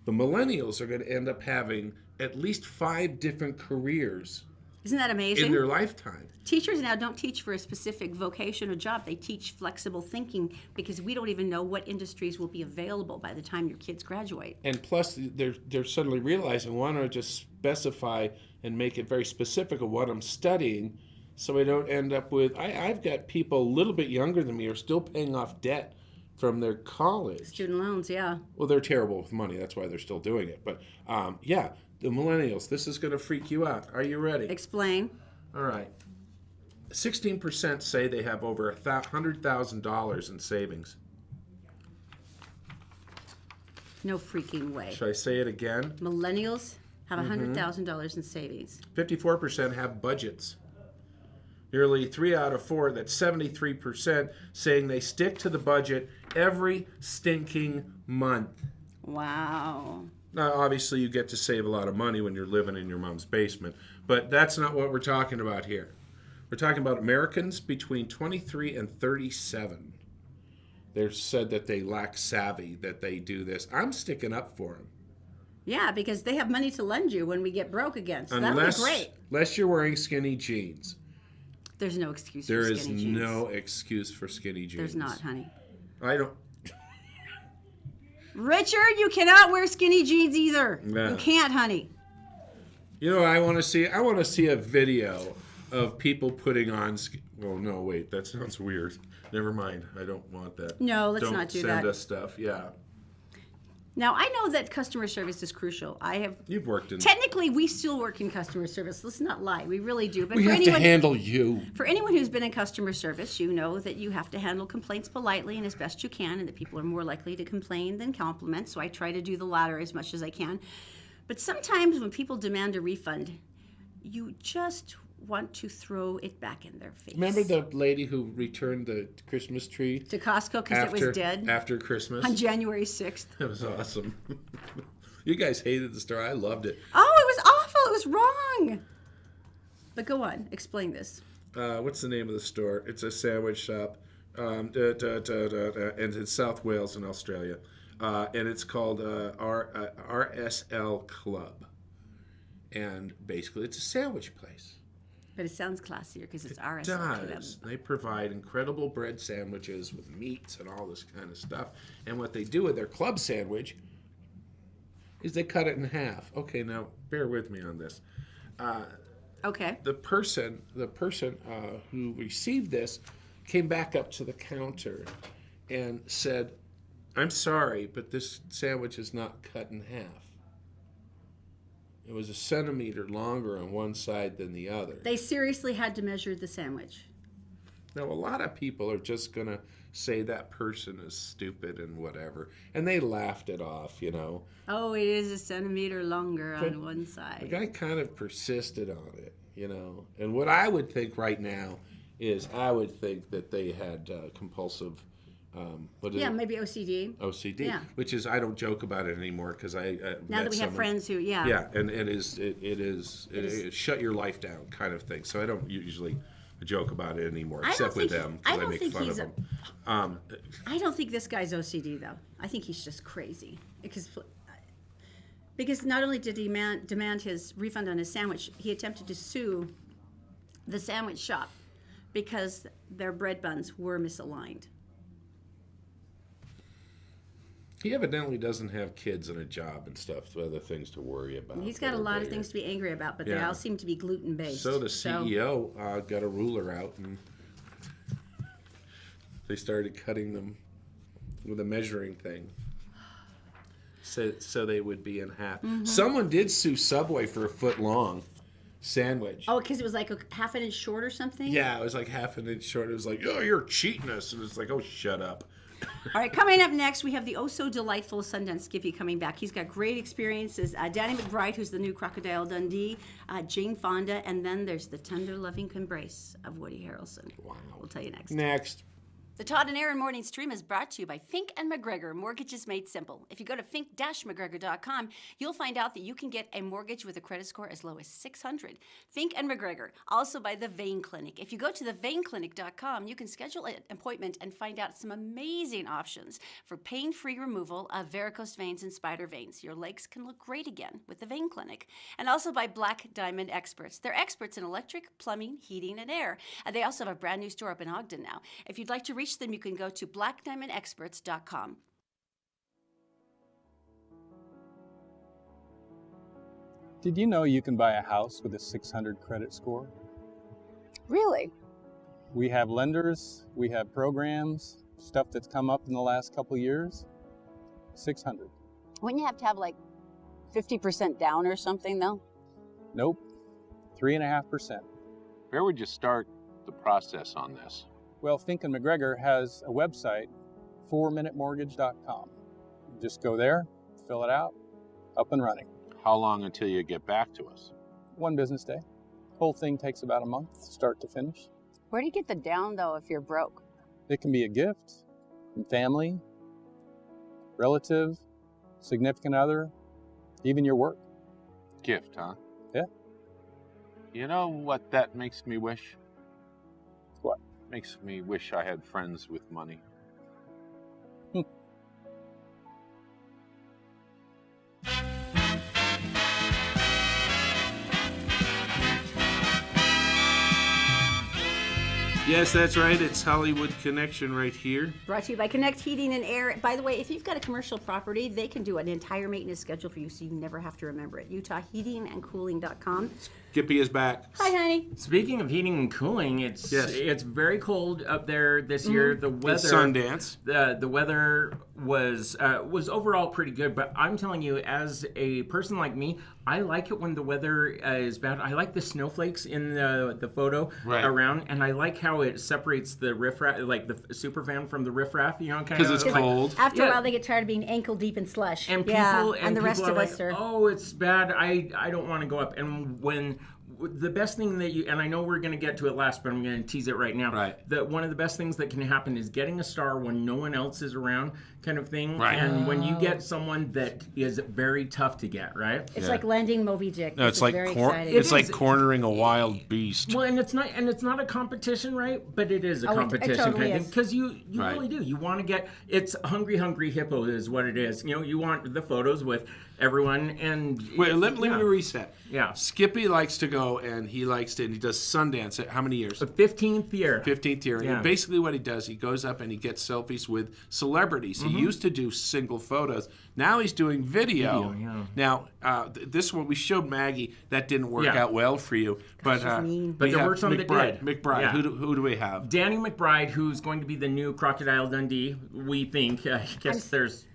The millennials are going to end up having at least 5 different careers Isn't that amazing? in their lifetime. Teachers now don't teach for a specific vocation or job. They teach flexible thinking because we don't even know what industries will be available by the time your kids graduate. And plus, they're suddenly realizing, why don't I just specify and make it very specific of what I'm studying, so I don't end up with... I've got people a little bit younger than me who are still paying off debt from their college. Student loans, yeah. Well, they're terrible with money. That's why they're still doing it. But, yeah, the millennials, this is going to freak you out. Are you ready? Explain. All right. 16% say they have over $100,000 in savings. No freaking way. Should I say it again? Millennials have $100,000 in savings. 54% have budgets. Nearly 3 out of 4, that's 73%, saying they stick to the budget every stinking month. Wow. Now, obviously, you get to save a lot of money when you're living in your mom's basement, but that's not what we're talking about here. We're talking about Americans between 23 and 37. They're said that they lack savvy, that they do this. I'm sticking up for them. Yeah, because they have money to lend you when we get broke again. So that would be great. Unless you're wearing skinny jeans. There's no excuse for There skinny is jeans. no excuse for skinny jeans. There's not, honey. I don't. Richard, you cannot wear skinny jeans either. No. You can't, honey. You know what I want to see? I want to see a video of people putting on. Well, no, wait. That sounds weird. Never mind. I don't want that. No, let's not do that. Don't send us stuff. Yeah. Now, I know that customer service is crucial. You've worked in. Technically, we still work in customer service. Let's not lie. We really do. But We for have anyone, to handle you. For anyone who's been in customer service, you know that you have to handle complaints politely and as best you can, and that people are more likely to complain than compliment. So I try to do the latter as much as I can. But sometimes when people demand a refund, you just want to throw it back in their face. Remember the lady who returned the Christmas tree to Costco because it was dead after Christmas on January 6th? That was awesome. You guys hated the store. I loved it. Oh, it was awful. It was wrong. But go on. Explain this. What's the name of the store? It's a sandwich shop, and it's South Wales in Australia, and it's called RSL Club, and basically it's a sandwich place. But it sounds classier because it's RSL Club. They provide incredible bread sandwiches with meats and all this kind of stuff. And what they do with their club sandwich is they cut it in half. Okay, now bear with me on this. Okay. The person who received this came back up to the counter and said, "I'm sorry, but this sandwich is not cut in half. It was a centimeter longer on one side than the other." They seriously had to measure the sandwich. Now, a lot of people are just going to say that person is stupid and whatever. And they laughed it off, you know. Oh, it is a centimeter longer on one The side. guy kind of persisted on it, you know. And what I would think right now is I would think that they had compulsive maybe OCD. OCD, Yeah. which is, I don't joke about it anymore because Now that we have friends who, yeah. and it is shut your life down kind of thing. So I don't usually joke about it anymore, except with them because I make fun of them. I don't think this guy's OCD though. I think he's just crazy because not only did he demand his refund on his sandwich, he attempted to sue the sandwich shop because their bread buns were misaligned. He evidently doesn't have kids and a job and stuff, so other things to worry about. He's got a lot of things to be angry about, but they all seem to be gluten-based. So the CEO got a ruler out, and they started cutting them with a measuring thing, so they would be in half. Mm-hmm. Someone did sue Subway for a foot-long sandwich. Oh, because it was like a half an inch short or something? Yeah, it was like half an inch short. It was like, oh, you're cheating us. And it's like, oh, shut up. All right, coming up next, we have the oh-so-delightful Sundance Skippy coming back. He's got great experiences. Danny McBride, who's the new Crocodile Dundee, Jane Fonda, and then there's the tender, loving embrace of Woody Harrelson. Wow. We'll tell you next. Next. The Todd and Erin Morning Stream is brought to you by Fink and McGregor, Mortgages Made Simple. If you go to fink-mcgregor.com, you'll find out that you can get a mortgage with a credit score as low as 600. Fink and McGregor, also by the Vein Clinic. If you go to theveinclinic.com, you can schedule an appointment and find out some amazing options for pain-free removal of varicose veins and spider veins. Your legs can look great again with the Vein Clinic. And also by Black Diamond Experts. They're experts in electric, plumbing, heating, and air. They also have a brand new store up in Ogden now. If you'd like to reach them, you can go to blackdiamondexperts.com. Did you know you can buy a house with a 600 credit score? Really? We have lenders, we have programs, stuff that's come up in the last couple of years. 600. Wouldn't you have to have like 50% down or something though? Nope. 3.5%. Where would you start the process on this? Well, Fink and McGregor has a website, 4minutemortgage.com. Just go there, fill it out, up and running. How long until you get back to us? 1 business day. Whole thing takes about a month, start to finish. Where do you get the down, though, if you're broke? It can be a gift from family, relative, significant other, even your work. Gift, huh? Yeah. You know what that makes me wish? What? Makes me wish I had friends with money. Yes, that's right. It's Hollywood Connection right here. Brought to you by Connect Heating and Air. By the way, if you've got a commercial property, they can do an entire maintenance schedule for you so you never have to remember it. UtahHeatingandCooling.com. Skippy is back. Hi, honey. Speaking of heating and cooling, it's very cold up there this year. The weather, It's Sundance. The weather was overall pretty good, but I'm telling you, as a person like me, I like it when the weather is bad. I like the snowflakes in the photo around, and I like how it separates the riffraff, like the super fan from the riffraff. You know, kind of because it's cold. After a while, they get tired of being ankle deep in slush. And people, and the rest people of are us like, are. oh, it's bad. I don't want to go up. And when the best thing that you, and I know we're going to get to it last, but I'm going to tease it right now. Right. That one of the best things that can happen is getting a star when no one else is around, kind of thing. Right. And when you get someone that is very tough to get, right? It's like landing Moby Dick. No, it's like very exciting. it's like cornering a wild beast. Well, and it's not a competition, right? But it is a competition totally kind of is. thing, because you really do. You want to get, it's hungry hippo is what it is. You know, you want the photos with everyone. And Wait, let me reset. Yeah. Skippy likes to go, and he does Sundance. How many years? The 15th year. 15th year. Yeah. And basically what he does, he goes up and he gets selfies with celebrities. He used to do single photos. Now he's doing video. Now, this one, we showed Maggie. That didn't work out well for you. But But there were some that did. McBride. Yeah. Who do we have? Danny McBride, who's going to be the new Crocodile Dundee, we think. I guess there's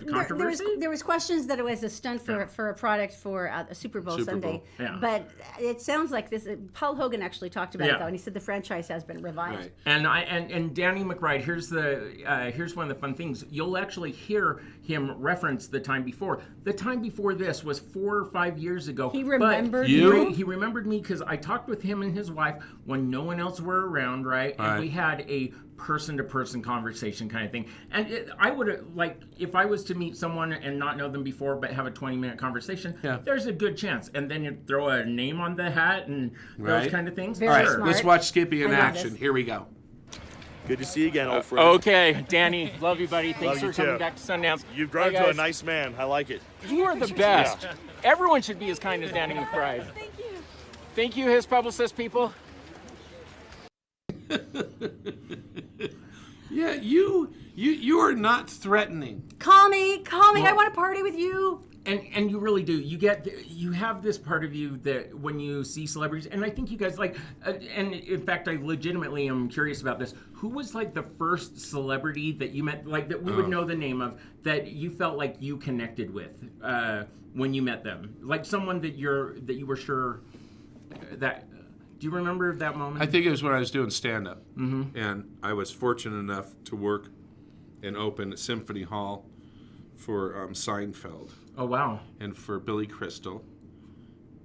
controversy. There was questions that it was a stunt for a product for a Super Bowl Sunday. Yeah. But it sounds like this. Paul Hogan actually talked about it though, and he said the franchise has been revived. Right. And Danny McBride, here's one of the fun things. You'll actually hear him reference the time before. The time before this was 4 or 5 years ago. He remembered you? He remembered me because I talked with him and his wife when no one else were around, right? And we had a person-to-person conversation kind of thing. And I would like, if I was to meet someone and not know them before but have a 20-minute conversation, there's a good chance. And then you throw a name on the hat and those kind of things. Very All right, smart. let's watch Skippy in I love action. this. Here we go. Good to see you again, old friend. Okay, Danny, love you, buddy. Thanks Love you for coming too. back to Sundance. You've grown Hey, into a guys. nice man. I like it. You are the best. Everyone should be as kind as Danny McBride. Thank you. Thank you, his publicist people. Yeah, you are not threatening. Call me. I want to party with you. And you really do. You have this part of you that when you see celebrities, and I think you guys like, and in fact, I legitimately am curious about this. Who was like the first celebrity that you met, like that we would know the name of, that you felt like you connected with when you met them? Like someone that you were sure that. Do you remember that moment? I think it was when I was doing stand-up, and I was fortunate enough to work and open at Symphony Hall for Seinfeld. Oh wow! And for Billy Crystal,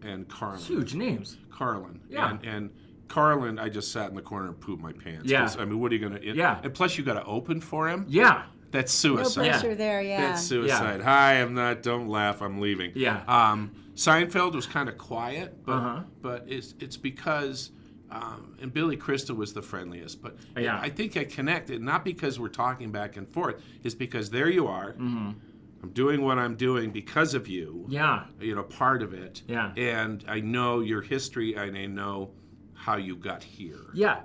and Carlin. Huge names. Carlin. Yeah. And Carlin, I just sat in the corner and pooped my pants. Yeah. 'Cause, I mean, what are you gonna? Yeah. And plus, you got to open for him. Yeah. That's suicide. No pressure there. Yeah. That's suicide. Hi, I'm not. Don't laugh. I'm leaving. Yeah. Seinfeld was kind of quiet, but it's because. And Billy Crystal was the friendliest, but I think I connected not because we're talking back and forth. It's because there you are. I'm doing what I'm doing because of you. Yeah. You know, part of it. Yeah. And I know your history and I know how you got here. Yeah.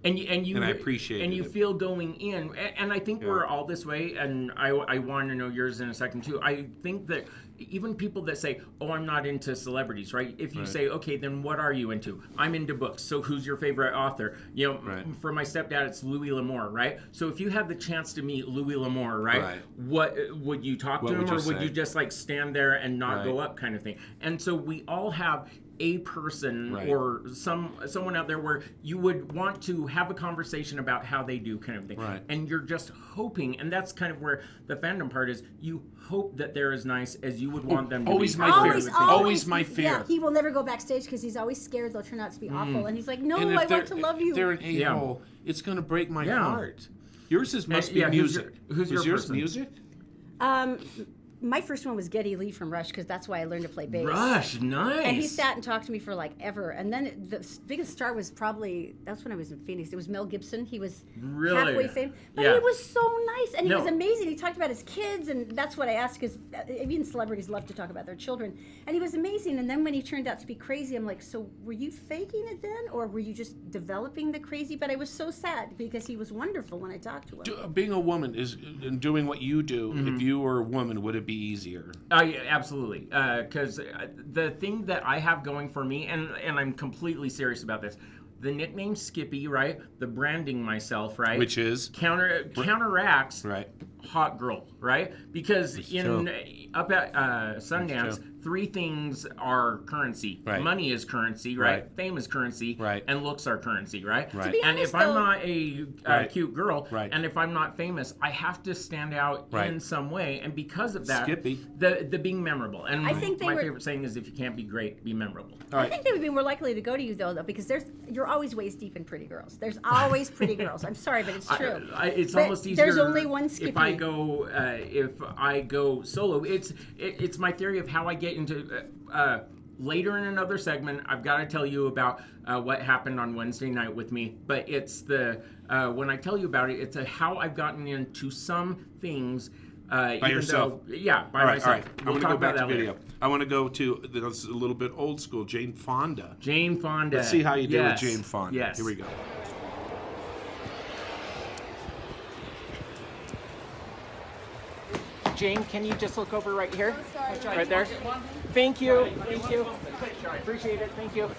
And I appreciate it. And you feel going in, and I think we're all this way, and I want to know yours in a second too. I think that even people that say, oh, I'm not into celebrities, right? If you say, okay, then what are you into? I'm into books. So who's your favorite author? You know, for my stepdad, it's Louis L'Amour, right? So if you had the chance to meet Louis L'Amour, right? What would you talk to him, or would you just like stand there and not go up kind of thing? And so we all have a person Right. or someone out there where you would want to have a conversation about how they do, kind of thing. Right. And you're just hoping, and that's kind of where the fandom part is. You hope that they're as nice as you would want them to always be. my fear. Always my fear. Yeah, he will never go backstage because he's always scared they'll turn out to be awful, and he's like, no, And if I want to love you. If they're an a-hole, it's going to break my heart. Yours must be who's music. Who's your yours person? music? My first one was Geddy Lee from Rush because that's why I learned to play bass. Rush, nice. And he sat and talked to me for like ever. And then the biggest star was probably, that's when I was in Phoenix. It was Mel Gibson. He was halfway famous. But he was so nice and he was amazing. He talked about his kids, and that's what I asked because even celebrities love to talk about their children. And he was amazing. And then when he turned out to be crazy, I'm like, so were you faking it then? Or were you just developing the crazy? But I was so sad because he was wonderful when I talked to him. Being a woman and doing what you do, if you were a woman, would it be easier? Yeah, absolutely. Because the thing that I have going for me, and I'm completely serious about this, the nickname Skippy, right? The branding myself, right? Which is? Counteracts right. hot girl, right? Because up at Sundance, three things are currency. Right. Money is currency, right? Fame is currency, and looks are currency, right? Right. To be And honest, if I'm though, not a cute girl, and if I'm not famous, I have to stand out in some way. And because of that, Skippy. the being memorable. And I think my favorite saying is, if you can't be great, be memorable. I think they would be more likely to go to you though, because you're always waist deep in pretty girls. There's always pretty girls. I'm sorry, but it's true. It's But almost easier. There's only one Skippy. If I go solo, it's my theory of how I get into. Later in another segment, I've got to tell you about what happened on Wednesday night with me. But it's when I tell you about it, it's how I've gotten into some things. By yourself? By myself. All right. I'm We'll going to go back to later. video. I want to go to, this is a little bit old school, Jane Fonda. Jane Fonda. Let's see how you do with Jane Fonda. Yes. Here we go. Jane, can you just look over right here? Right there. Thank you. Thank you. I appreciate it. Thank you.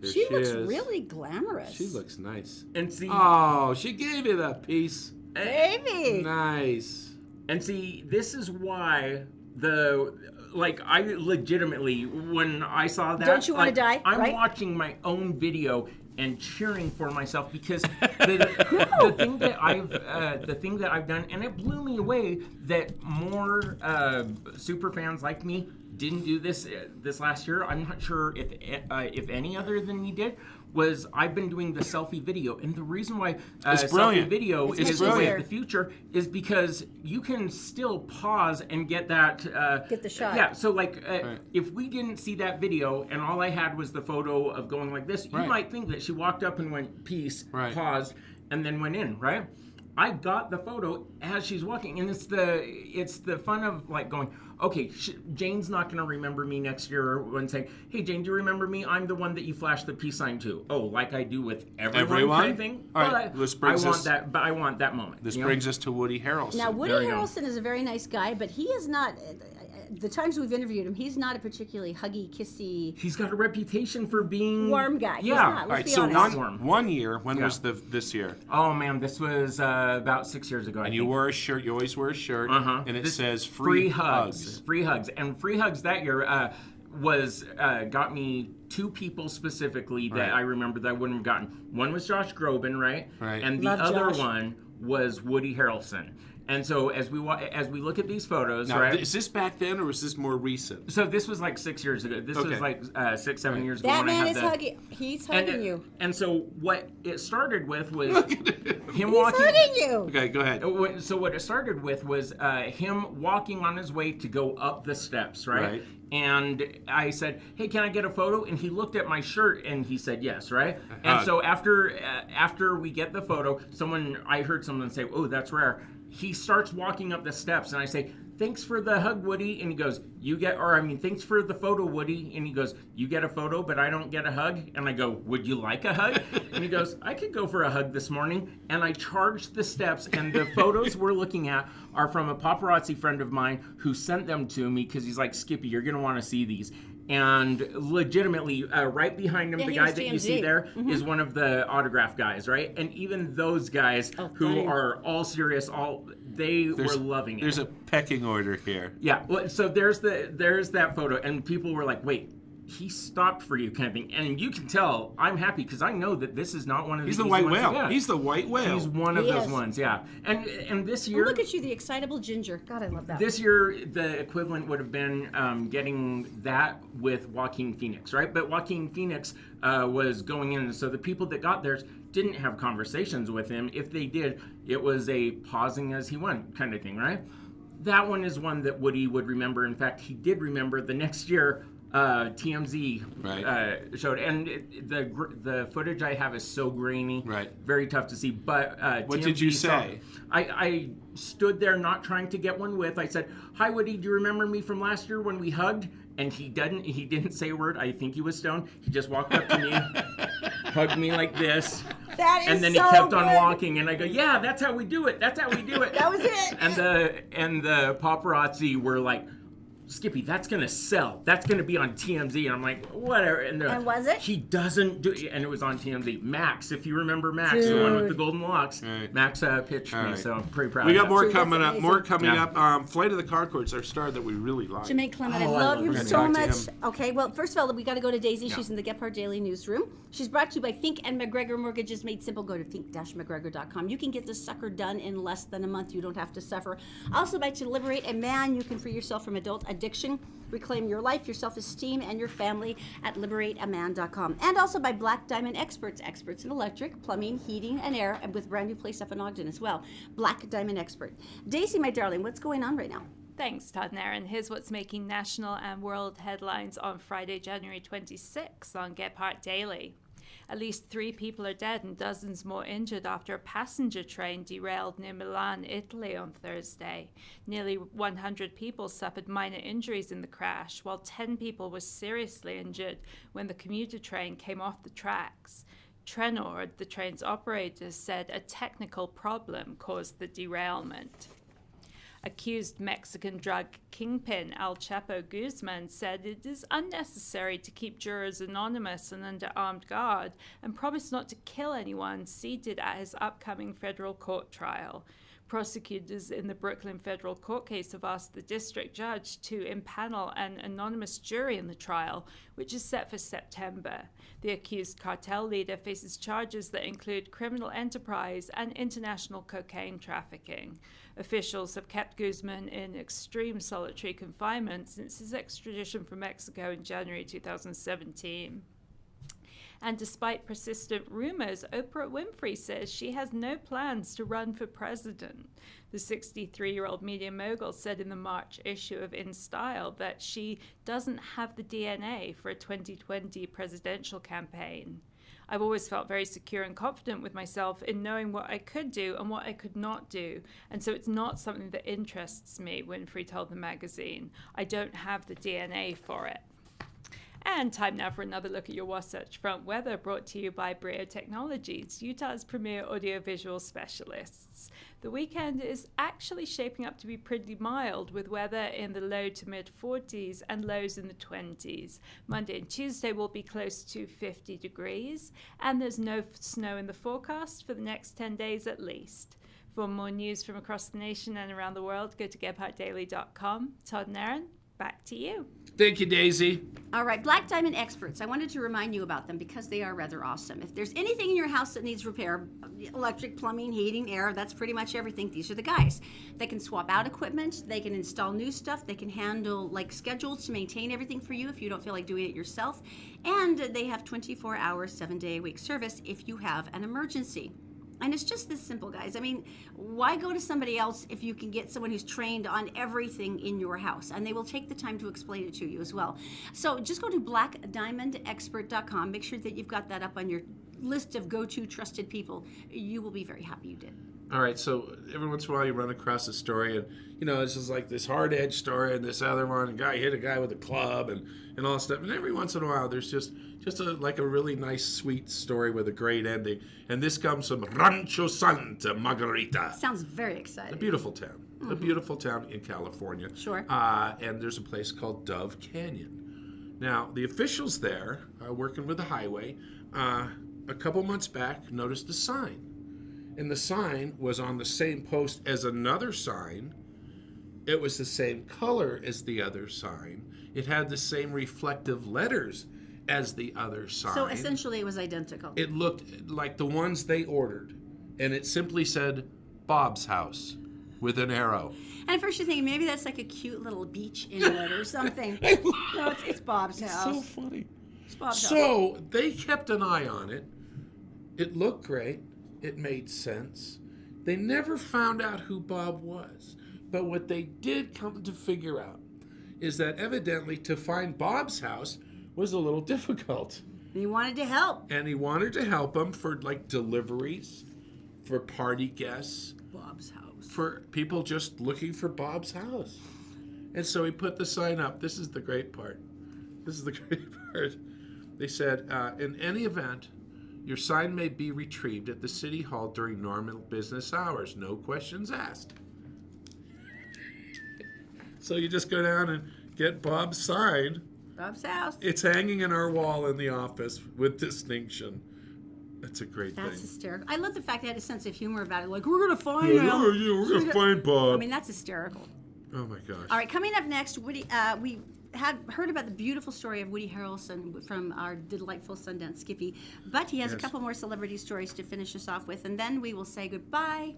She looks really glamorous. She looks nice. And see. Oh, she gave you that piece. Baby. Nice. And see, this is why I legitimately, when I saw that, don't you want to die? I'm watching my own video and cheering for myself because the thing that I've done, and it blew me away that more super fans like me didn't do this last year. I'm not sure if any other than me did. Was I've been doing the selfie video, and the reason why selfie video is the way of the future is because you can still pause and get that get the shot. Yeah, so if we didn't see that video and all I had was the photo of going like this, you might think that she walked up and went peace, paused, and then went in, right? I got the photo as she's walking, and it's the fun of going, okay, Jane's not going to remember me next year when saying, hey, Jane, do you remember me? I'm the one that you flashed the peace sign to. Oh, like I do with everyone? Kind of thing? All right, I want that moment. This brings us to Woody Harrelson. Now, Woody Harrelson is a very nice guy, but he is not... The times we've interviewed him, he's not a particularly huggy, kissy... He's got a reputation for being... warm guy. Yeah. He's not, All right, be so honest. one year, when was this year? Oh, man, this was about 6 years ago, And you wore a shirt, you always wear a shirt, and it says free hugs. Free hugs. And free hugs that year got me two people specifically that I remember that I wouldn't have gotten. One was Josh Groban, right? And the other one was Woody Harrelson. And so as we look at these photos, now, right? Is this back then or is this more recent? So this was like 6 years ago. This was like 6-7 years ago. That when man I is had hugging. He's hugging you. And so what it started with was him He's walking. hugging you. Okay, go ahead. So what it started with was him walking on his way to go up the steps, right? And I said, hey, can I get a photo? And he looked at my shirt and he said yes, right? And so after we get the photo, I heard someone say, oh, that's rare. He starts walking up the steps and I say, thanks for the hug, Woody. And he goes, thanks for the photo, Woody. And he goes, you get a photo, but I don't get a hug? And I go, would you like a hug? And he goes, I could go for a hug this morning. And I charged the steps, and the photos we're looking at are from a paparazzi friend of mine who sent them to me because he's like, Skippy, you're going to want to see these. And legitimately, right behind him, Yeah, the he guy was that you TMZ. see there is one of the autograph guys, right? And even those guys who funny. are all serious, they were loving it. There's a pecking order here. Yeah, well, so there's that photo, and people were like, wait, he stopped for you kind of thing. And you can tell I'm happy because I know that this is not one of the He's the easy white ones to whale. get. He's the white whale. He's one of He those is. ones, yeah. And this Oh, year... look at you, the excitable ginger. God, I love that. This year, the equivalent would have been getting that with Joaquin Phoenix, right? But Joaquin Phoenix was going in, so the people that got theirs didn't have conversations with him. If they did, it was a pausing as he went kind of thing, right? That one is one that Woody would remember. In fact, he did remember the next year. TMZ showed, and the footage I have is so grainy, very tough to see. But what TMZ did you say? I stood there not trying to get one with. I said, "Hi, Woody. Do you remember me from last year when we hugged?" And he didn't say a word. I think he was stoned. He just walked up to me, hugged me like this. That is and then so he kept good. on walking, and I go, "Yeah, that's how we do it. That's how we do it." That was it. And the paparazzi were like, "Skippy, that's gonna sell. That's gonna be on TMZ." And I'm like, "Whatever." And was it? He doesn't do. And it was on TMZ. Max, if you remember Max, the one with the golden locks, Max pitched me. So I'm pretty proud. We of got that. more Dude, coming that's up. More amazing. coming up. Flight of the Carcords, our star that we really like. Jemaine Clement, I Oh, I love love you her. so Talk to much. him. Okay, well, first of all, we got to go to Daisy. She's in the Gephardt Daily newsroom. She's brought to you by Fink and McGregor Mortgages Made Simple. Go to fink-mcgregor.com. You can get this sucker done in less than a month. You don't have to suffer. Also, by To Liberate a Man, you can free yourself from adult addiction, reclaim your life, your self-esteem, and your family at liberateaman.com. And also by Black Diamond Experts, experts in electric, plumbing, heating, and air, and with brand new place up in Ogden as well. Black Diamond Expert. Daisy, my darling, what's going on right now? Thanks, Todd and Erin. Here's what's making national and world headlines on Friday, January 26th on Gephardt Daily. At least 3 people are dead and dozens more injured after a passenger train derailed near Milan, Italy on Thursday. Nearly 100 people suffered minor injuries in the crash, while 10 people were seriously injured when the commuter train came off the tracks. Trenord, the train's operator, said a technical problem caused the derailment. Accused Mexican drug kingpin El Chapo Guzman said it is unnecessary to keep jurors anonymous and under armed guard and promised not to kill anyone seated at his upcoming federal court trial. Prosecutors in the Brooklyn federal court case have asked the district judge to impanel an anonymous jury in the trial, which is set for September. The accused cartel leader faces charges that include criminal enterprise and international cocaine trafficking. Officials have kept Guzman in extreme solitary confinement since his extradition from Mexico in January 2017. And despite persistent rumors, Oprah Winfrey says she has no plans to run for president. The 63-year-old media mogul said in the March issue of In Style that she doesn't have the DNA for a 2020 presidential campaign. I've always felt very secure and confident with myself in knowing what I could do and what I could not do. And so it's not something that interests me, Winfrey told the magazine. I don't have the DNA for it. And time now for another look at your Wasatch Front weather, brought to you by Brio Technologies, Utah's premier audiovisual specialists. The weekend is actually shaping up to be pretty mild, with weather in the low to mid 40s and lows in the 20s. Monday and Tuesday will be close to 50 degrees, and there's no snow in the forecast for the next 10 days at least. For more news from across the nation and around the world, go to GephardtDaily.com. Todd and Erin, back to you. Thank you, Daisy. All right, Black Diamond Experts. I wanted to remind you about them because they are rather awesome. If there's anything in your house that needs repair, electric, plumbing, heating, air, that's pretty much everything. These are the guys. They can swap out equipment. They can install new stuff. They can handle like schedules to maintain everything for you if you don't feel like doing it yourself. And they have 24-hour, 7-day-a-week service if you have an emergency. And it's just this simple, guys. I mean, why go to somebody else if you can get someone who's trained on everything in your house? And they will take the time to explain it to you as well. So just go to blackdiamondexpert.com. Make sure that you've got that up on your list of go-to trusted people. You will be very happy you did. All right, so every once in a while you run across a story, and it's just like this hard-edged story, and this other one, a guy hit a guy with a club, and all that stuff. And every once in a while there's just a really nice, sweet story with a great ending. And this comes from Rancho Santa Margarita. Sounds very exciting. A beautiful town. A beautiful town in California. Sure. And there's a place called Dove Canyon. Now, the officials there, working with the highway, a couple months back noticed a sign. And the sign was on the same post as another sign. It was the same color as the other sign. It had the same reflective letters as the other sign. So essentially it was identical. It looked like the ones they ordered. And it simply said, Bob's house, with an arrow. And at first you're thinking maybe that's like a cute little beach inlet or something. No, it's Bob's house. So funny. It's Bob's house. So they kept an eye on it. It looked great. It made sense. They never found out who Bob was. But what they did come to figure out is that evidently to find Bob's house was a little difficult. And he wanted to help. And he wanted to help him for like deliveries, for party guests. Bob's house. For people just looking for Bob's house. And so he put the sign up. This is the great part. This is the great part. They said, in any event, your sign may be retrieved at the City Hall during normal business hours. No questions asked. So you just go down and get Bob's sign. Bob's house. It's hanging in our wall in the office with distinction. That's a great thing. That's hysterical. I love the fact they had a sense of humor about it. Like, we're going to find him. Yeah, we're going to find Bob. I mean, that's hysterical. Oh, my gosh. All right, coming up next, Woody, we had heard about the beautiful story of Woody Harrelson from our delightful Sundance Skippy, but he has a couple more celebrity stories to finish us off with, and then we will say goodbye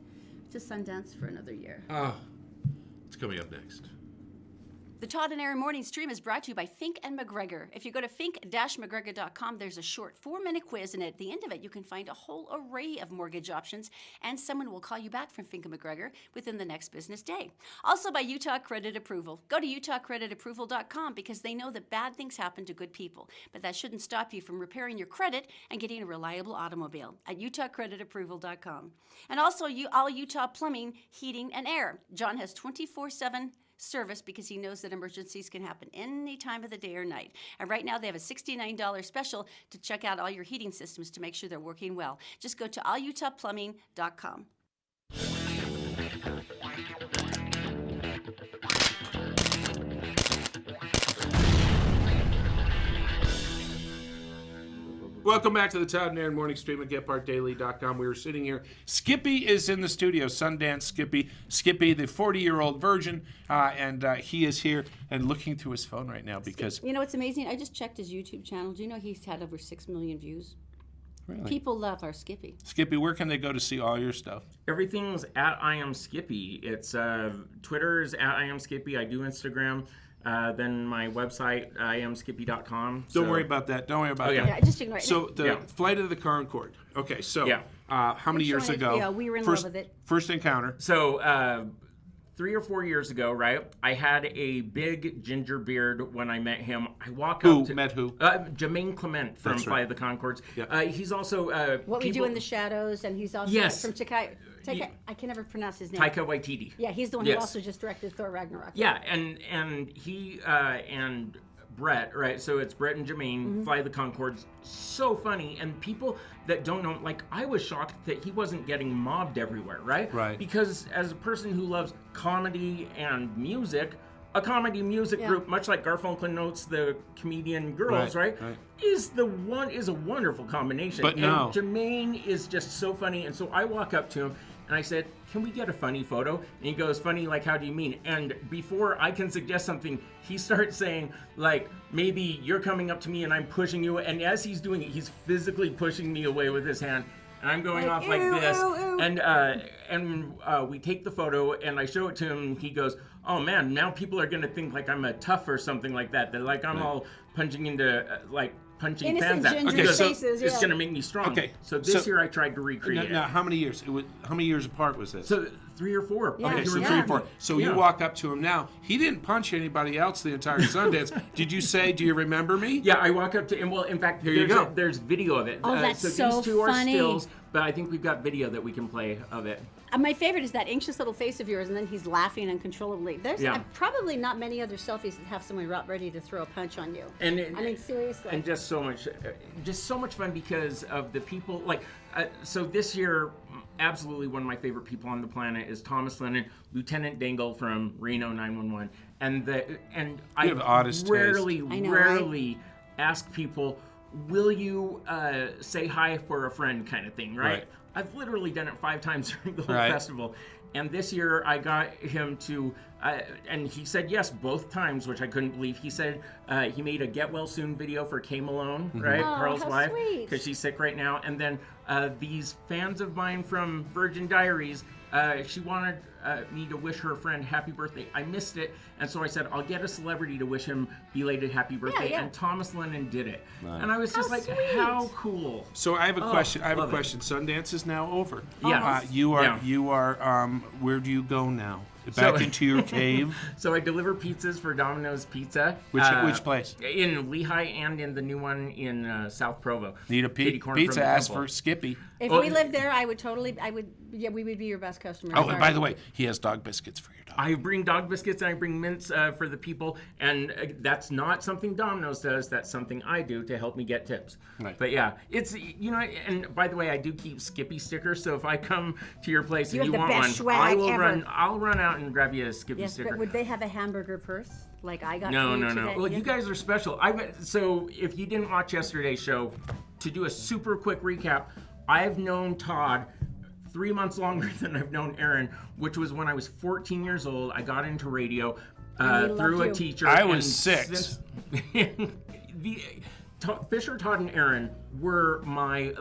to Sundance for another year. It's coming up next. The Todd and Erin Morning Stream is brought to you by Fink & McGregor. If you go to fink-mcgregor.com, there's a short 4-minute quiz, and at the end of it, you can find a whole array of mortgage options, and someone will call you back from Fink & McGregor within the next business day. Also by Utah Credit Approval. Go to utahcreditapproval.com because they know that bad things happen to good people, but that shouldn't stop you from repairing your credit and getting a reliable automobile at utahcreditapproval.com. And also all Utah Plumbing, Heating, and Air. John has 24/7 service because he knows that emergencies can happen any time of the day or night. And right now they have a $69 special to check out all your heating systems to make sure they're working well. Just go to allutahplumbing.com. Welcome back to the Todd and Erin Morning Stream at GetPartDaily.com. We were sitting here. Skippy is in the studio. Sundance Skippy. Skippy, the 40-year-old virgin, and he is here and looking through his phone right now because... You know what's amazing? I just checked his YouTube channel. Do you know he's had over 6 million views? Really? People love our Skippy. Skippy, where can they go to see all your stuff? Everything's at I Am Skippy. It's Twitter is at I Am Skippy. I do Instagram. Then my website, iamskippy.com. Don't worry about that. Don't worry about that. Yeah, just ignore it. So the Flight of the Concorde. Okay, so how many years ago? Yeah, we were in love with it. First encounter. So 3 or 4 years ago, right? I had a big ginger beard when I met him. I walk up to... Met who? Jemaine Clement from Flight of the Conchords. Yep. He's also... What We Do in the Shadows, and he's also from Taika, I can never pronounce his name. Taika Waititi. Yeah, he's the one who also just directed Thor Ragnarok. Yeah, and he and Brett, right? So it's Brett and Jemaine, Fly the Conchords. So funny, and people that don't know, like I was shocked that he wasn't getting mobbed everywhere, right? Right. Because as a person who loves comedy and music, a comedy music group, much like Garfunkel Notes, the comedian Girls, right? Is a wonderful combination. But no, and Jemaine is just so funny, and so I walk up to him. And I said, can we get a funny photo? And he goes, funny, like, how do you mean? And before I can suggest something, he starts saying, like, maybe you're coming up to me and I'm pushing you. And as he's doing it, he's physically pushing me away with his hand. And I'm going off like this. And we take the photo and I show it to him. And he goes, oh, man, now people are going to think like I'm a tough or something like that. They're like, I'm all punching into, punching fans out. Okay, so it's going to make me strong. Okay, so this year I tried to recreate it. Now, how many years? How many years apart was this? So 3 or 4. Yeah. Okay, so 3 or 4. So you walk up to him now. He didn't punch anybody else the entire Sundance. Did you say, do you remember me? Yeah, I walk up to him. Well, in fact, there's video of it. Oh, that's so these two funny. are stills, but I think we've got video that we can play of it. My favorite is that anxious little face of yours, and then he's laughing uncontrollably. There's probably not many other selfies that have someone ready to throw a punch on you. And I mean, seriously. And just so much fun because of the people. So this year, absolutely one of my favorite people on the planet is Thomas Lennon, Lieutenant Dangle from Reno 911. And I rarely ask people, will you say hi for a friend kind of thing, right? I've literally done it 5 times during the whole festival. And this year I got him to, and he said yes both times, which I couldn't believe. He said he made a get well soon video for Kay Malone, right? Carl's wife, because she's sick right now. And then these fans of mine from Virgin Diaries, she wanted me to wish her friend happy birthday. I missed it, and so I said, I'll get a celebrity to wish him belated happy birthday, and Thomas Lennon did it. Nice. And I was just how cool. So I have a question. Sundance is now over. Yeah. You are, where do you go now? Back into your cave? So I deliver pizzas for Domino's Pizza. Which place? In Lehigh and in the new one in South Provo. Need a pizza, ask for Skippy. If we lived there, we would be your best customer. Oh, and by the way, he has dog biscuits for your dog. I bring dog biscuits and I bring mints for the people, and that's not something Domino's does. That's something I do to help me get tips. Right. But yeah, it's, and by the way, I do keep Skippy stickers, so if I come to your place and you want one, I'll run out and grab you a Skippy sticker. But would they have a hamburger purse like I got? No. Well, you guys are special. So if you didn't watch yesterday's show, to do a super quick recap, I've known Todd 3 months longer than I've known Erin, which was when I was 14 years old. I got into radio through a teacher. I was 6. Fisher, Todd, and Erin were my,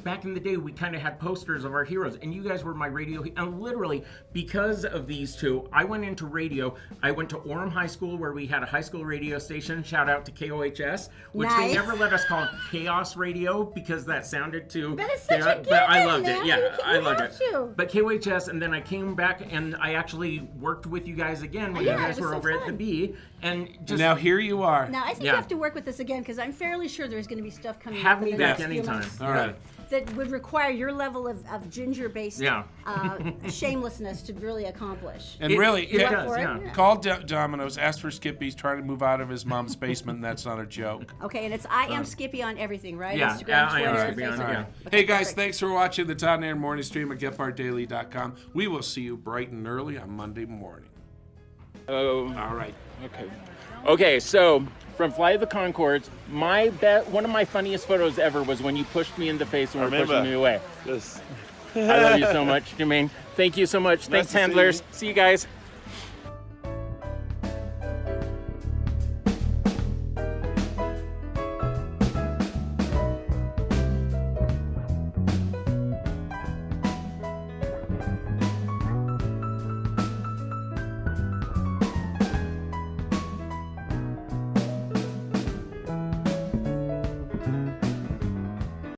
back in the day, we kind of had posters of our heroes, and you guys were my radio. And literally, because of these two, I went into radio. I went to Orem High School, where we had a high school radio station. Shout out to KOHS, which they never let us call Chaos Radio because that sounded too. But it's such a given, but I loved man. it. Yeah, I loved it. To. But KOHS, and then I came back and I actually worked with you guys again when you guys were over at the B. And just now here you are. Now I think you have to work with us again because I'm fairly sure there's going to be stuff coming. Have me back anytime. All right. That would require your level of ginger-based shamelessness to really accomplish. And it does. Yeah. Call Domino's, ask for Skippy. He's trying to move out of his mom's basement, and that's not a joke. Okay, and it's I am Skippy on everything, right? Yeah, Instagram, I am Twitter, Skippy on Facebook. Okay, hey guys, thanks for watching the Todd and Erin morning stream at GetBarDaily.com. We will see you bright and early on Monday morning. Oh, all right. Okay, so from Flight of the Conchords, one of my funniest photos ever was when you pushed me in the face and were pushing me away. Yes. I love you so much, Jemaine. Thank you so much. Thanks, handlers. See you guys.